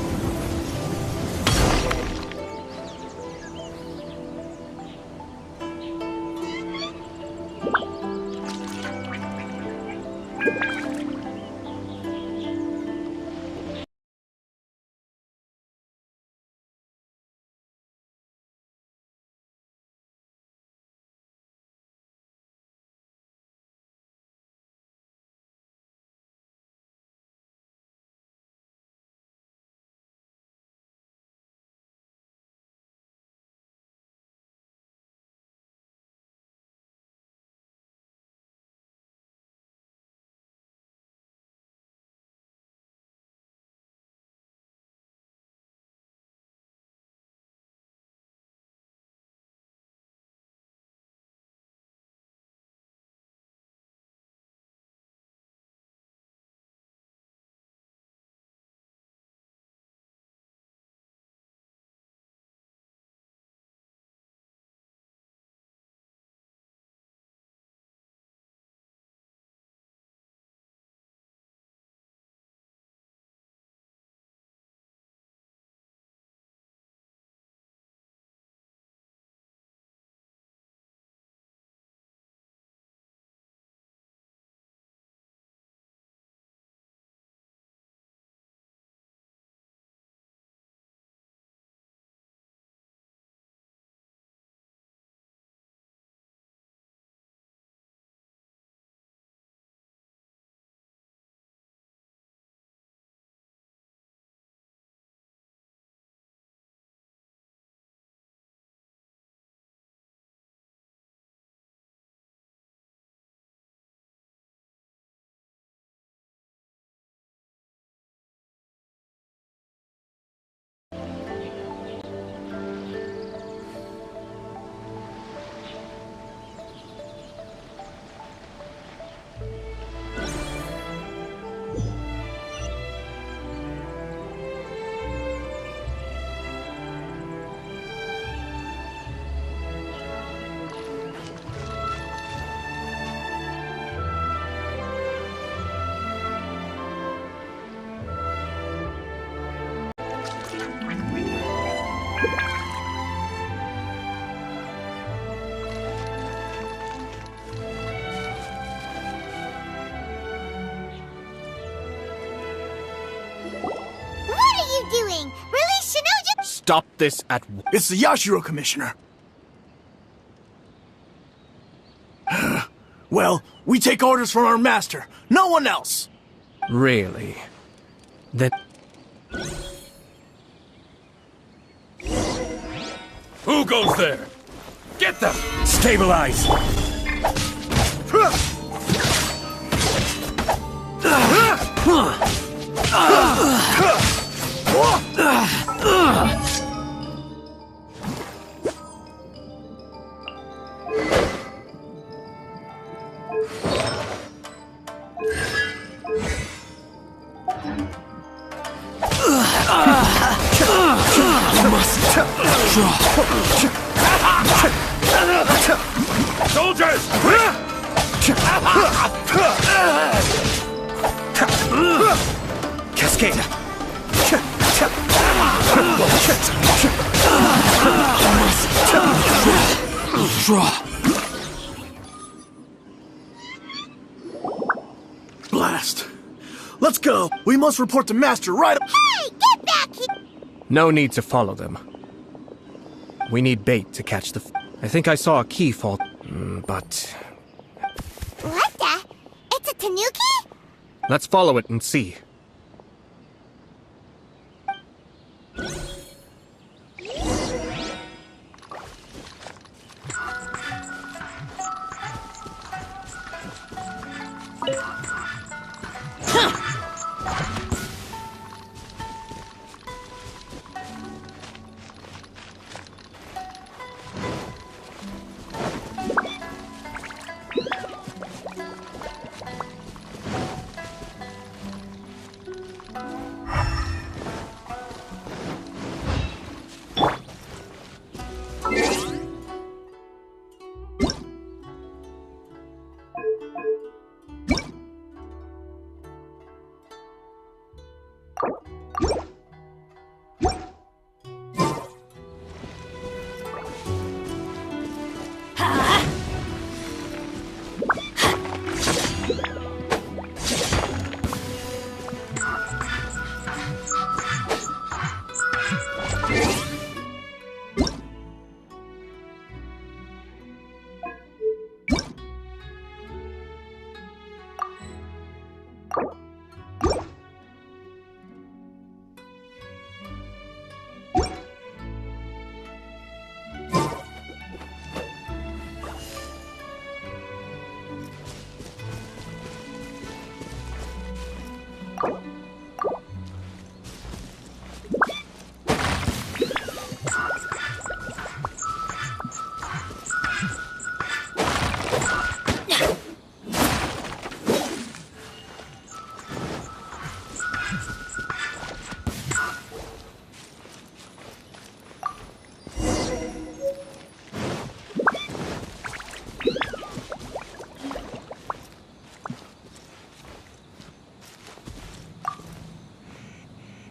Doing? Release Shinojo! Stop this at once. It's the Yashiro Commissioner. Well, we take orders from our master. No one else. Really? Then... Who goes there? Get them! Stabilize! Soldiers! Cascade! Blast! Let's go! We must report to Master right... Hey! Get back here! No need to follow them. We need bait to catch the... I think I saw a key fall... but... What the? It's a tanuki? Let's follow it and see.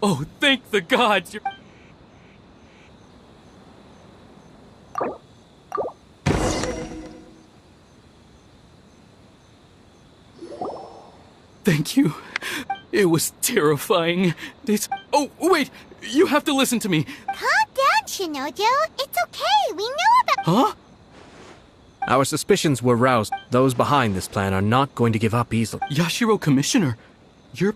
Oh, thank the gods! Thank you. It was terrifying. Oh, wait! You have to listen to me. Calm down, Shinojo. It's okay. We know about... Huh? Our suspicions were roused. Those behind this plan are not going to give up easily. Yashiro Commissioner, your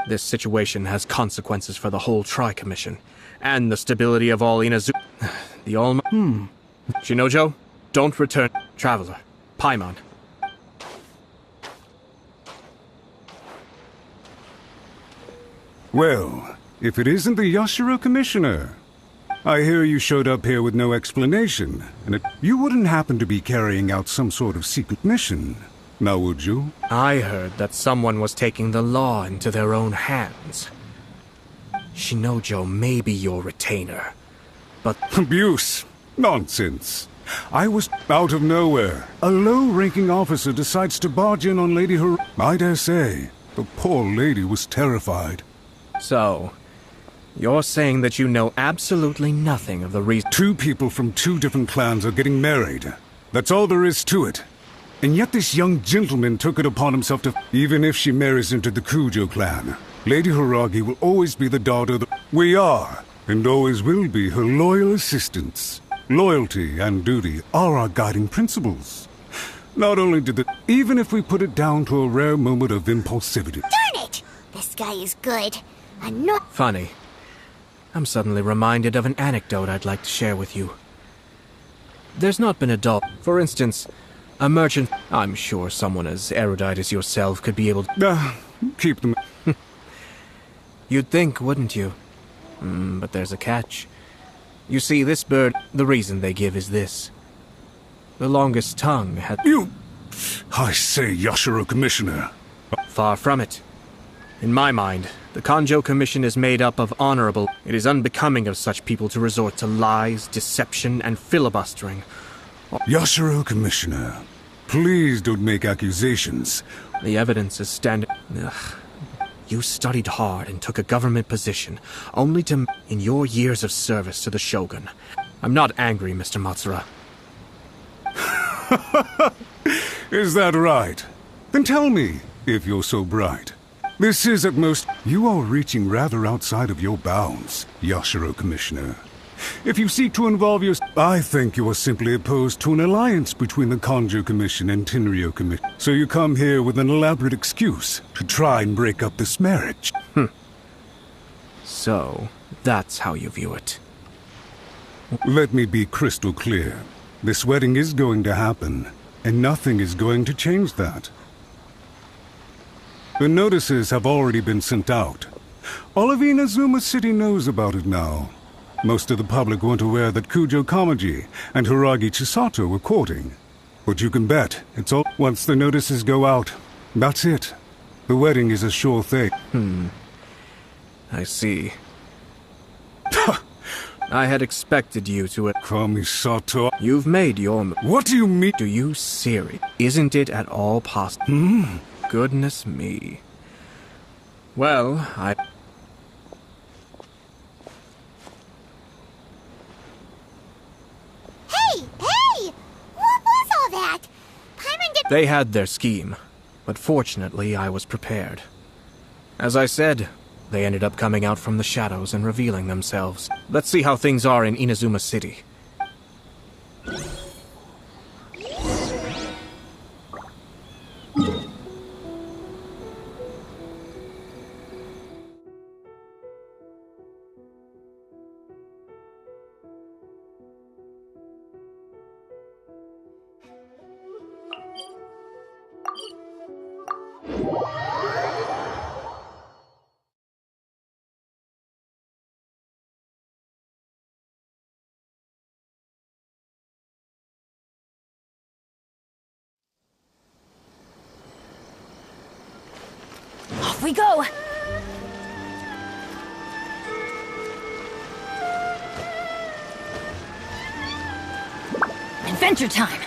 This situation has consequences for the whole Tri-Commission, and the stability of all Inazu... The Shinojo, don't return. Traveler, Paimon. Well, if it isn't the Yashiro Commissioner. I hear you showed up here with no explanation, and you wouldn't happen to be carrying out some sort of secret mission, now would you? I heard that someone was taking the law into their own hands. Shinojo may be your retainer, but... Abuse! Nonsense! I was out of nowhere. A low-ranking officer decides to barge in on Lady Her... I dare say, the poor lady was terrified. So, you're saying that you know absolutely nothing of the reason... Two people from two different clans are getting married. That's all there is to it. And yet this young gentleman took it upon himself to... Even if she marries into the Kujo clan, Lady Hiragi will always be the daughter that... We are, and always will be, her loyal assistants. Loyalty and duty are our guiding principles. Not only did the... Even if we put it down to a rare moment of impulsivity... Darn it! This guy is good. I'm not... Funny. I'm suddenly reminded of an anecdote I'd like to share with you. There's not been a dull... For instance, a merchant... I'm sure someone as erudite as yourself could be able to... keep them... You'd think, wouldn't you? But there's a catch. You see, this bird... The reason they give is this. The longest tongue had... You... I say, Yashiro Commissioner. Far from it. In my mind, the Kanjo Commission is made up of honorable... It is unbecoming of such people to resort to lies, deception, and filibustering. Yashiro Commissioner, please don't make accusations. The evidence is standing... You studied hard and took a government position, only to... In your years of service to the Shogun. I'm not angry, Mr. Matsura. Is that right? Then tell me, if you're so bright. This is at most... You are reaching rather outside of your bounds, Yashiro Commissioner. If you seek to involve your... I think you are simply opposed to an alliance between the Kanjo Commission and Tenryo Commission. So you come here with an elaborate excuse to try and break up this marriage. So, that's how you view it. Let me be crystal clear. This wedding is going to happen, and nothing is going to change that. The notices have already been sent out. All of Inazuma City knows about it now. Most of the public weren't aware that Kujo Kamaji and Hiragi Chisato were courting. But you can bet, it's all... Once the notices go out, that's it. The wedding is a sure thing. I see. I had expected you to... Kamisato... You've made your... What do you mean? Do you serious? Isn't it at all possible? Goodness me. Well, I... Hey! Hey! What was all that? Paimon did... They had their scheme, but fortunately I was prepared. As I said, they ended up coming out from the shadows and revealing themselves. Let's see how things are in Inazuma City. Off we go! Adventure time!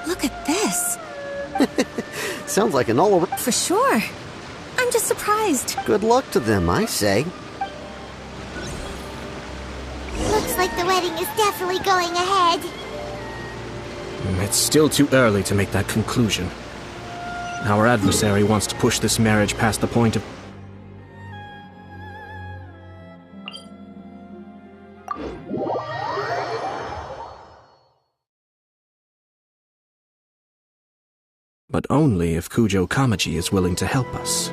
Look at this. Sounds like an all... For sure. I'm just surprised. Good luck to them, I say. Looks like the wedding is definitely going ahead. It's still too early to make that conclusion. Our adversary wants to push this marriage past the point of... But only if Kujo Kamaji is willing to help us.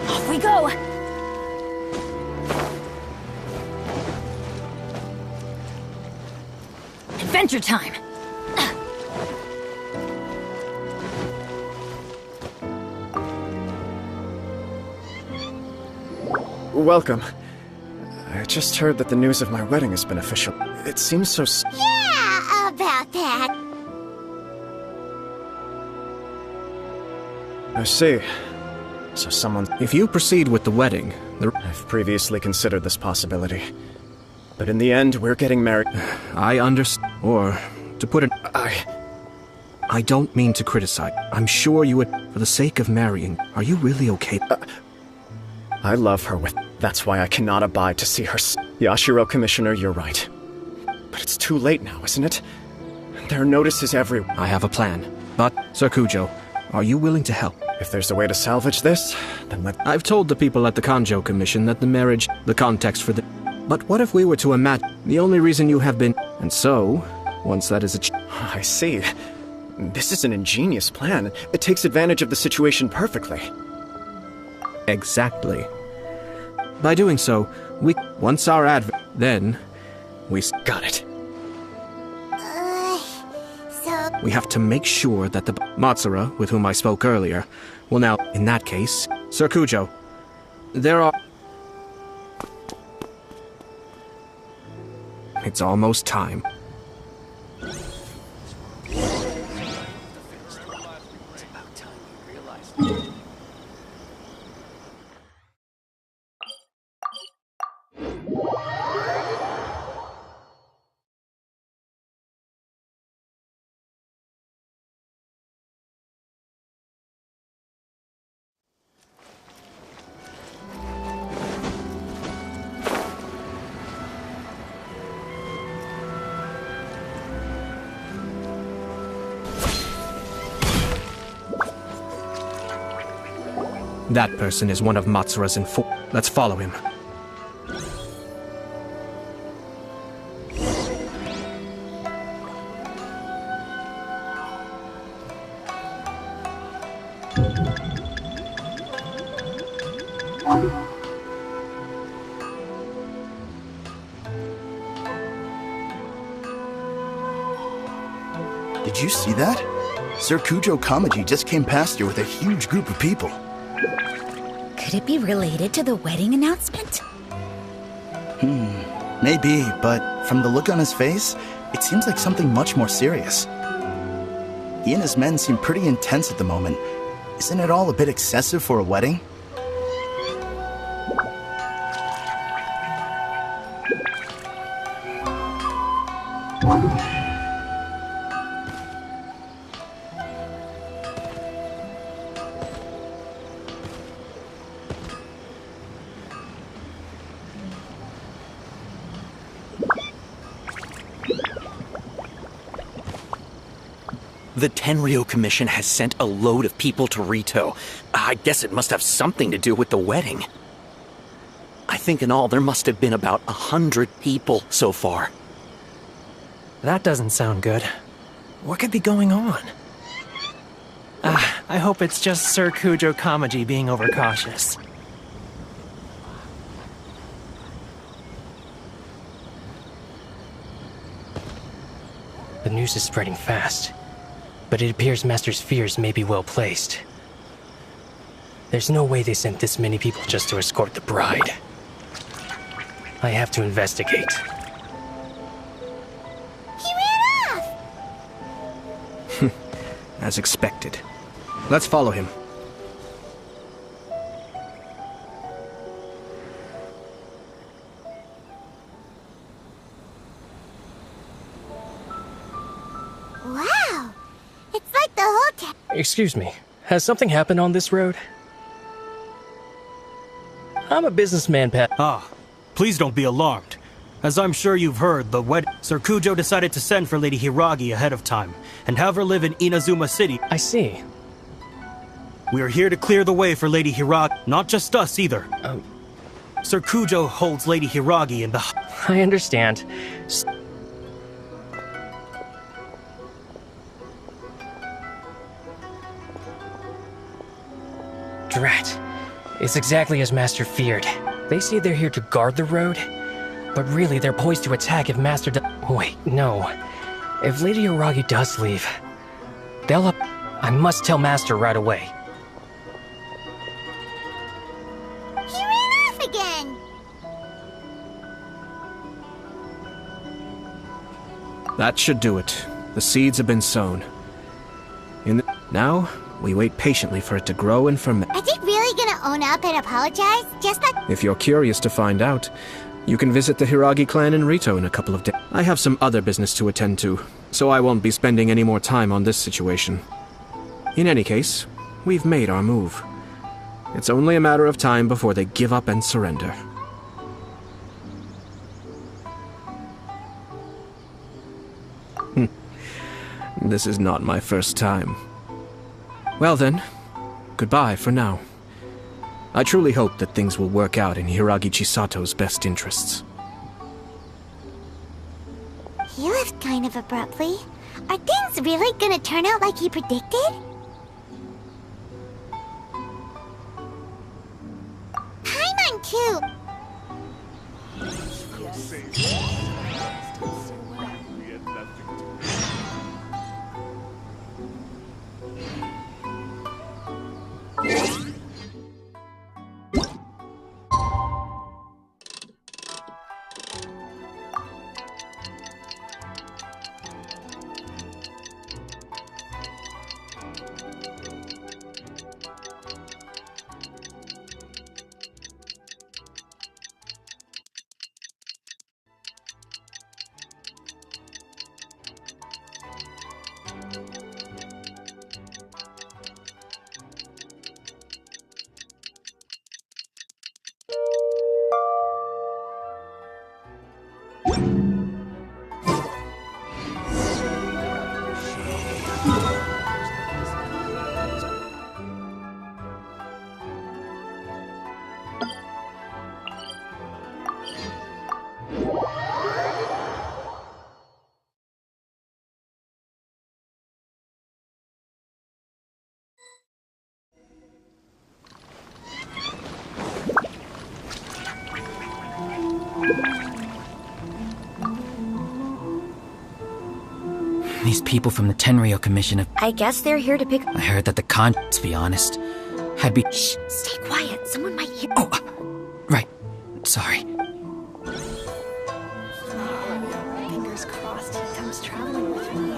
Off we go! Adventure time! Welcome. I just heard that the news of my wedding has been official. It seems so... Yeah, about that. I see. So someone... If you proceed with the wedding... I've previously considered this possibility. But in the end, we're getting married. I understand. Or, to put it... I don't mean to criticize. I'm sure you would... For the sake of marrying, are you really okay? I love her with... That's why I cannot abide to see her... Yashiro Commissioner, you're right. But it's too late now, isn't it? There are notices everywhere. I have a plan. But, Sir Kujo, are you willing to help? If there's a way to salvage this, then let... I've told the people at the Kanjo Commission that the marriage... The context for the... But what if we were to imagine... The only reason you have been... And so, once that is I see. This is an ingenious plan. It takes advantage of the situation perfectly. Exactly. By doing so, we... Once our then... We... Got it. So... We have to make sure that the... Matsura, with whom I spoke earlier, will now... In that case... Sir Kujo, there are... It's almost time. That person is one of Matsura's Let's follow him. Did you see that? Sir Kujo Kamaji just came past here with a huge group of people. Could it be related to the wedding announcement? Maybe, but from the look on his face, it seems like something much more serious. He and his men seem pretty intense at the moment. Isn't it all a bit excessive for a wedding? The Tenryo Commission has sent a load of people to Rito. I guess it must have something to do with the wedding. I think in all there must have been about 100 people so far. That doesn't sound good. What could be going on? I hope it's just Sir Kujo Kamaji being overcautious. The news is spreading fast, but it appears Master's fears may be well placed. There's no way they sent this many people just to escort the bride. I have to investigate. He ran off! As expected. Let's follow him. Wow! It's like the whole town. Excuse me, has something happened on this road? I'm a businessman, Pat. Please don't be alarmed. As I'm sure you've heard, Sir Kujo decided to send for Lady Hiragi ahead of time, and have her live in Inazuma City. I see. We are here to clear the way for Lady Hiragi, not just us either. Sir Kujo holds Lady Hiragi in the... I understand. Drat. It's exactly as Master feared. They say they're here to guard the road, but really they're poised to attack if Master Wait, no. If Lady Hiragi does leave, they'll I must tell Master right away. He ran off again! That should do it. The seeds have been sown. Now, we wait patiently for it to grow and ferment. Are they really gonna own up and apologize? Just like... If you're curious to find out, you can visit the Hiragi clan in Rito in a couple of days. I have some other business to attend to, so I won't be spending any more time on this situation. In any case, we've made our move. It's only a matter of time before they give up and surrender. This is not my first time. Well then, goodbye for now. I truly hope that things will work out in Hiragi Chisato's best interests. He left kind of abruptly. Are things really gonna turn out like he predicted? Paimon too! These people from the Tenryo Commission have... I guess they're here to pick... I heard that the to be honest, had be... Shh, stay quiet. Someone might hear... Oh, right. Sorry. Fingers crossed he comes traveling with me.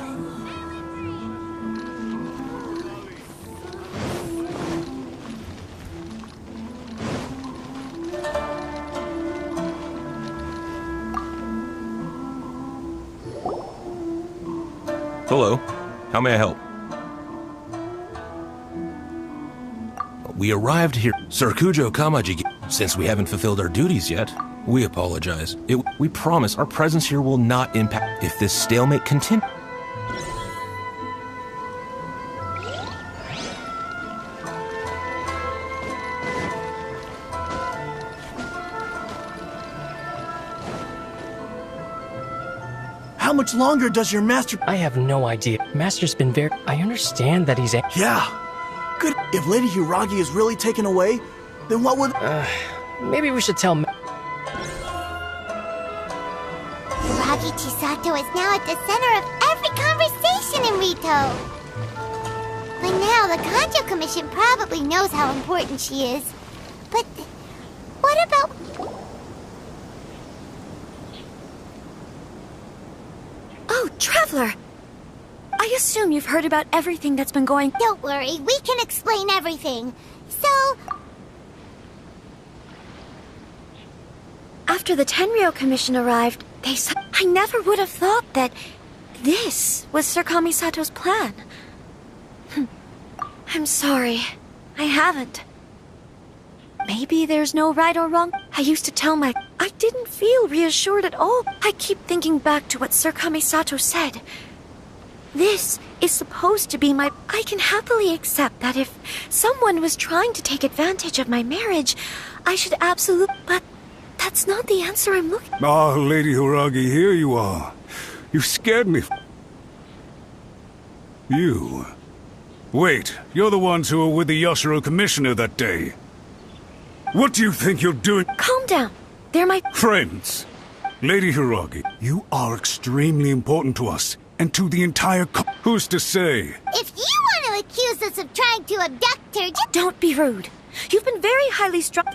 Hello. How may I help? We arrived here, Sir Kujo Kamaji. Since we haven't fulfilled our duties yet, we apologize. We promise our presence here will not impact if this stalemate continues. How much longer does your master... I have no idea. Master's been very... I understand that he's... Yeah. Good. If Lady Hiragi is really taken away, then what would... Maybe we should tell... Hiragi Chisato is now at the center of every conversation in Rito. By now, the Kanjo Commission probably knows how important she is. But what about... Oh, Traveler! I assume you've heard about everything that's been going... Don't worry, we can explain everything. So... After the Tenryo Commission arrived, they said... I never would have thought that this was Sir Kamisato's plan. I'm sorry. I haven't. Maybe there's no right or wrong. I used to tell my... I didn't feel reassured at all. I keep thinking back to what Sir Kamisato said. This is supposed to be my... I can happily accept that if someone was trying to take advantage of my marriage, I should absolutely... But that's not the answer I'm looking... Ah, Lady Hiragi, here you are. You scared me. You... Wait, you're the ones who were with the Yashiro Commissioner that day. What do you think you're doing? Calm down. They're my... Friends. Lady Hiragi, you are extremely important to us, and to the entire Who's to say? If you want to accuse us of trying to abduct her, just... Don't be rude. You've been very highly struck...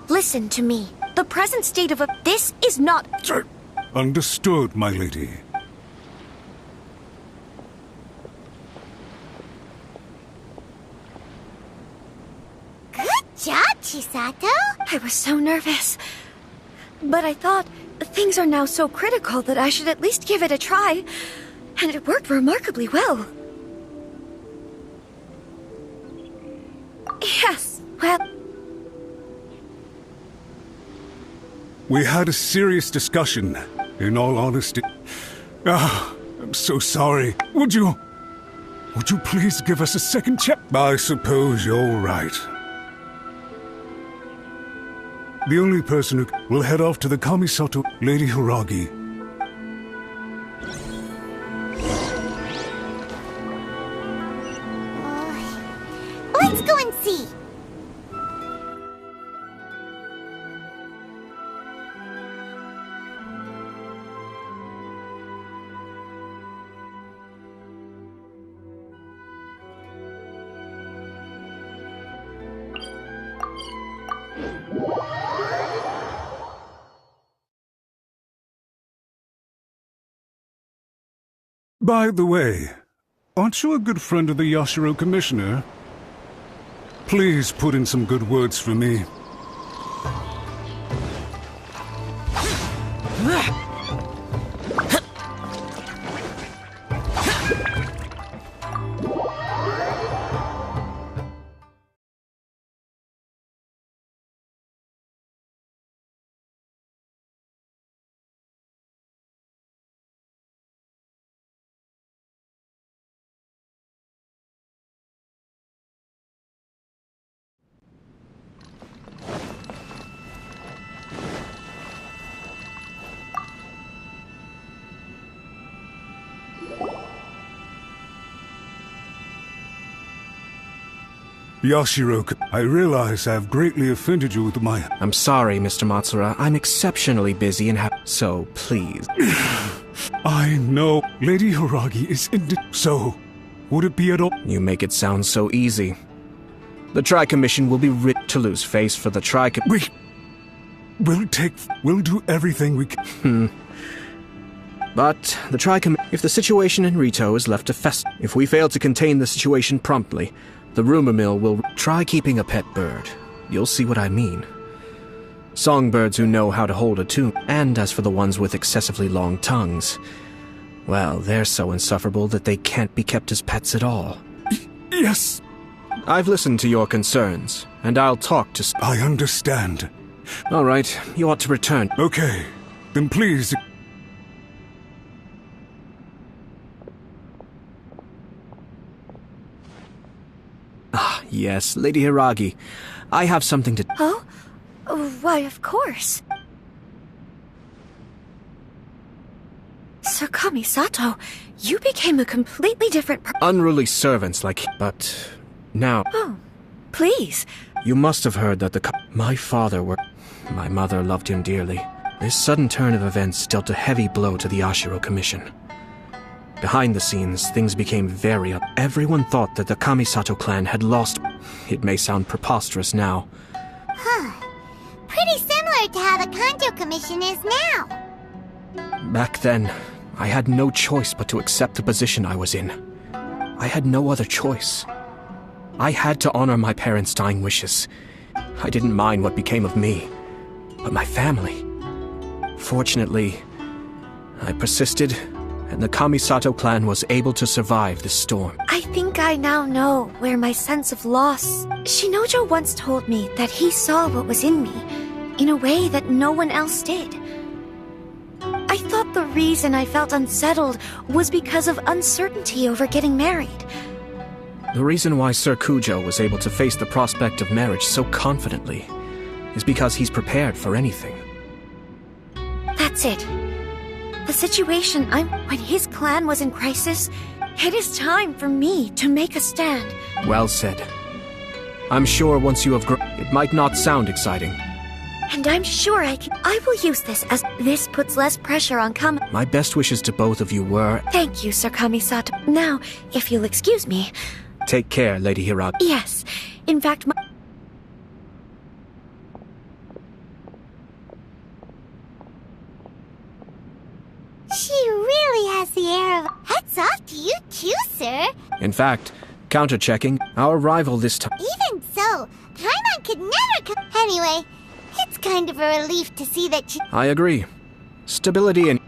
Listen to me. The present state of... This is not... Understood, my lady. Good job, Chisato. I was so nervous. But I thought, things are now so critical that I should at least give it a try. And it worked remarkably well. Yes, well... We had a serious discussion, in all honesty. I'm so sorry. Would you please give us a second chance? I suppose you're right. The only person who will head off to the Kamisato, Lady Hiragi. Let's go and see. By the way, aren't you a good friend of the Yashiro Commissioner? Please put in some good words for me. Yashiro, I realize I have greatly offended you with my... I'm sorry, Mr. Matsura. I'm exceptionally busy and so please. I know Lady Hiragi is in so would it be at all... You make it sound so easy. The Tri-Commission will be writ to lose face for the We'll do everything we can. But the if the situation in Rito is left to fester, if we fail to contain the situation promptly, the rumor mill will try keeping a pet bird. You'll see what I mean. Songbirds who know how to hold a tune, and as for the ones with excessively long tongues, well, they're so insufferable that they can't be kept as pets at all. Yes. I've listened to your concerns, and I'll talk to... I understand. All right, you ought to return. Okay, then please... Ah, yes, Lady Hiragi. I have something to... Oh? Why, of course. Sir Kamisato, you became a completely different Unruly servants but... Now... Oh, please. You must have heard that my father were... My mother loved him dearly. This sudden turn of events dealt a heavy blow to the Yashiro Commission. Behind the scenes, things became very up. Everyone thought that the Kamisato clan had lost... It may sound preposterous now. Huh. Pretty similar to how the Kanto Commission is now. Back then, I had no choice but to accept the position I was in. I had no other choice. I had to honor my parents' dying wishes. I didn't mind what became of me, but my family. Fortunately, I persisted, and the Kamisato clan was able to survive the storm. I think I now know where my sense of loss... Shinojo once told me that he saw what was in me, in a way that no one else did. I thought the reason I felt unsettled was because of uncertainty over getting married. The reason why Sir Kujo was able to face the prospect of marriage so confidently is because he's prepared for anything. That's it. The situation when his clan was in crisis, it is time for me to make a stand. Well said. I'm sure once you have it might not sound exciting. And I'm sure I will use this as this puts less pressure on My best wishes to both of you were... Thank you, Sir Kamisato. Now, if you'll excuse me... Take care, Lady Hiragi. Yes. In fact, She really has the air of... Hats off to you too, sir. In fact, counter-checking, our rival this time... Even so, Paimon could never come... Anyway, it's kind of a relief to see that she... I agree. Stability and...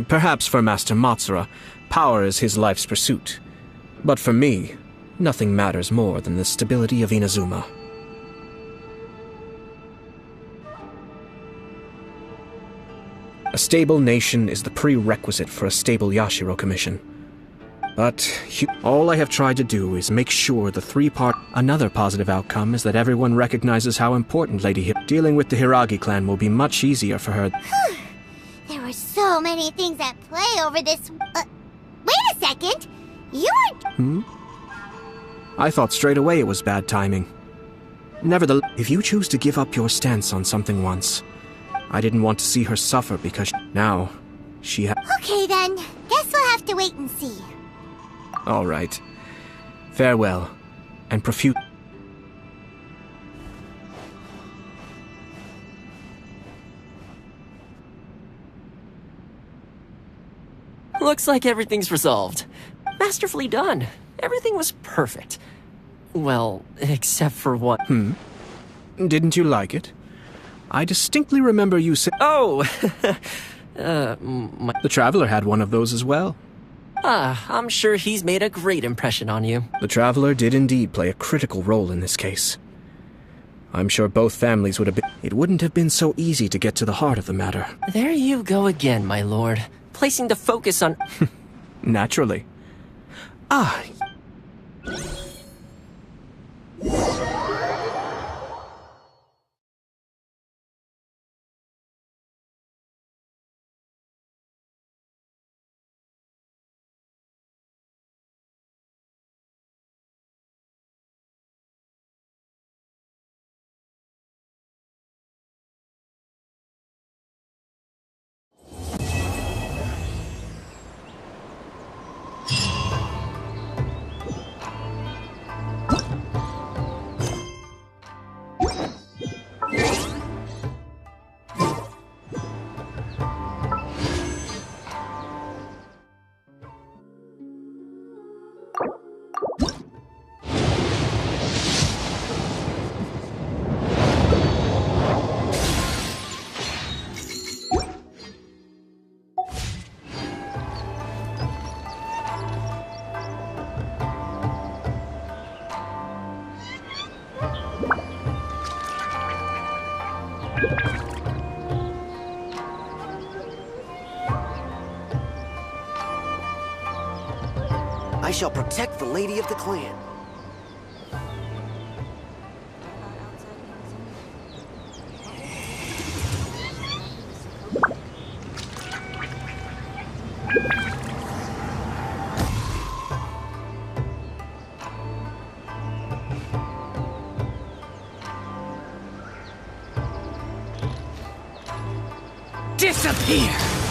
Perhaps for Master Matsura, power is his life's pursuit. But for me, nothing matters more than the stability of Inazuma. A stable nation is the prerequisite for a stable Yashiro Commission. But all I have tried to do is make sure the three-part... Another positive outcome is that everyone recognizes how important dealing with the Hiragi clan will be much easier for her. There were so many things at play over this... wait a second! You're... I thought straight away it was bad timing. Nevertheless, if you choose to give up your stance on something once, I didn't want to see her suffer because now she Okay then, guess we'll have to wait and see. All right. Farewell, and profuse... Looks like everything's resolved. Masterfully done. Everything was perfect. Well, except for one. Didn't you like it? I distinctly remember you saying... Oh! The Traveler had one of those as well. I'm sure he's made a great impression on you. The Traveler did indeed play a critical role in this case. I'm sure both families would have been... It wouldn't have been so easy to get to the heart of the matter. There you go again, my lord. Placing the focus on... Naturally. Ah... I shall protect the lady of the clan. Disappear!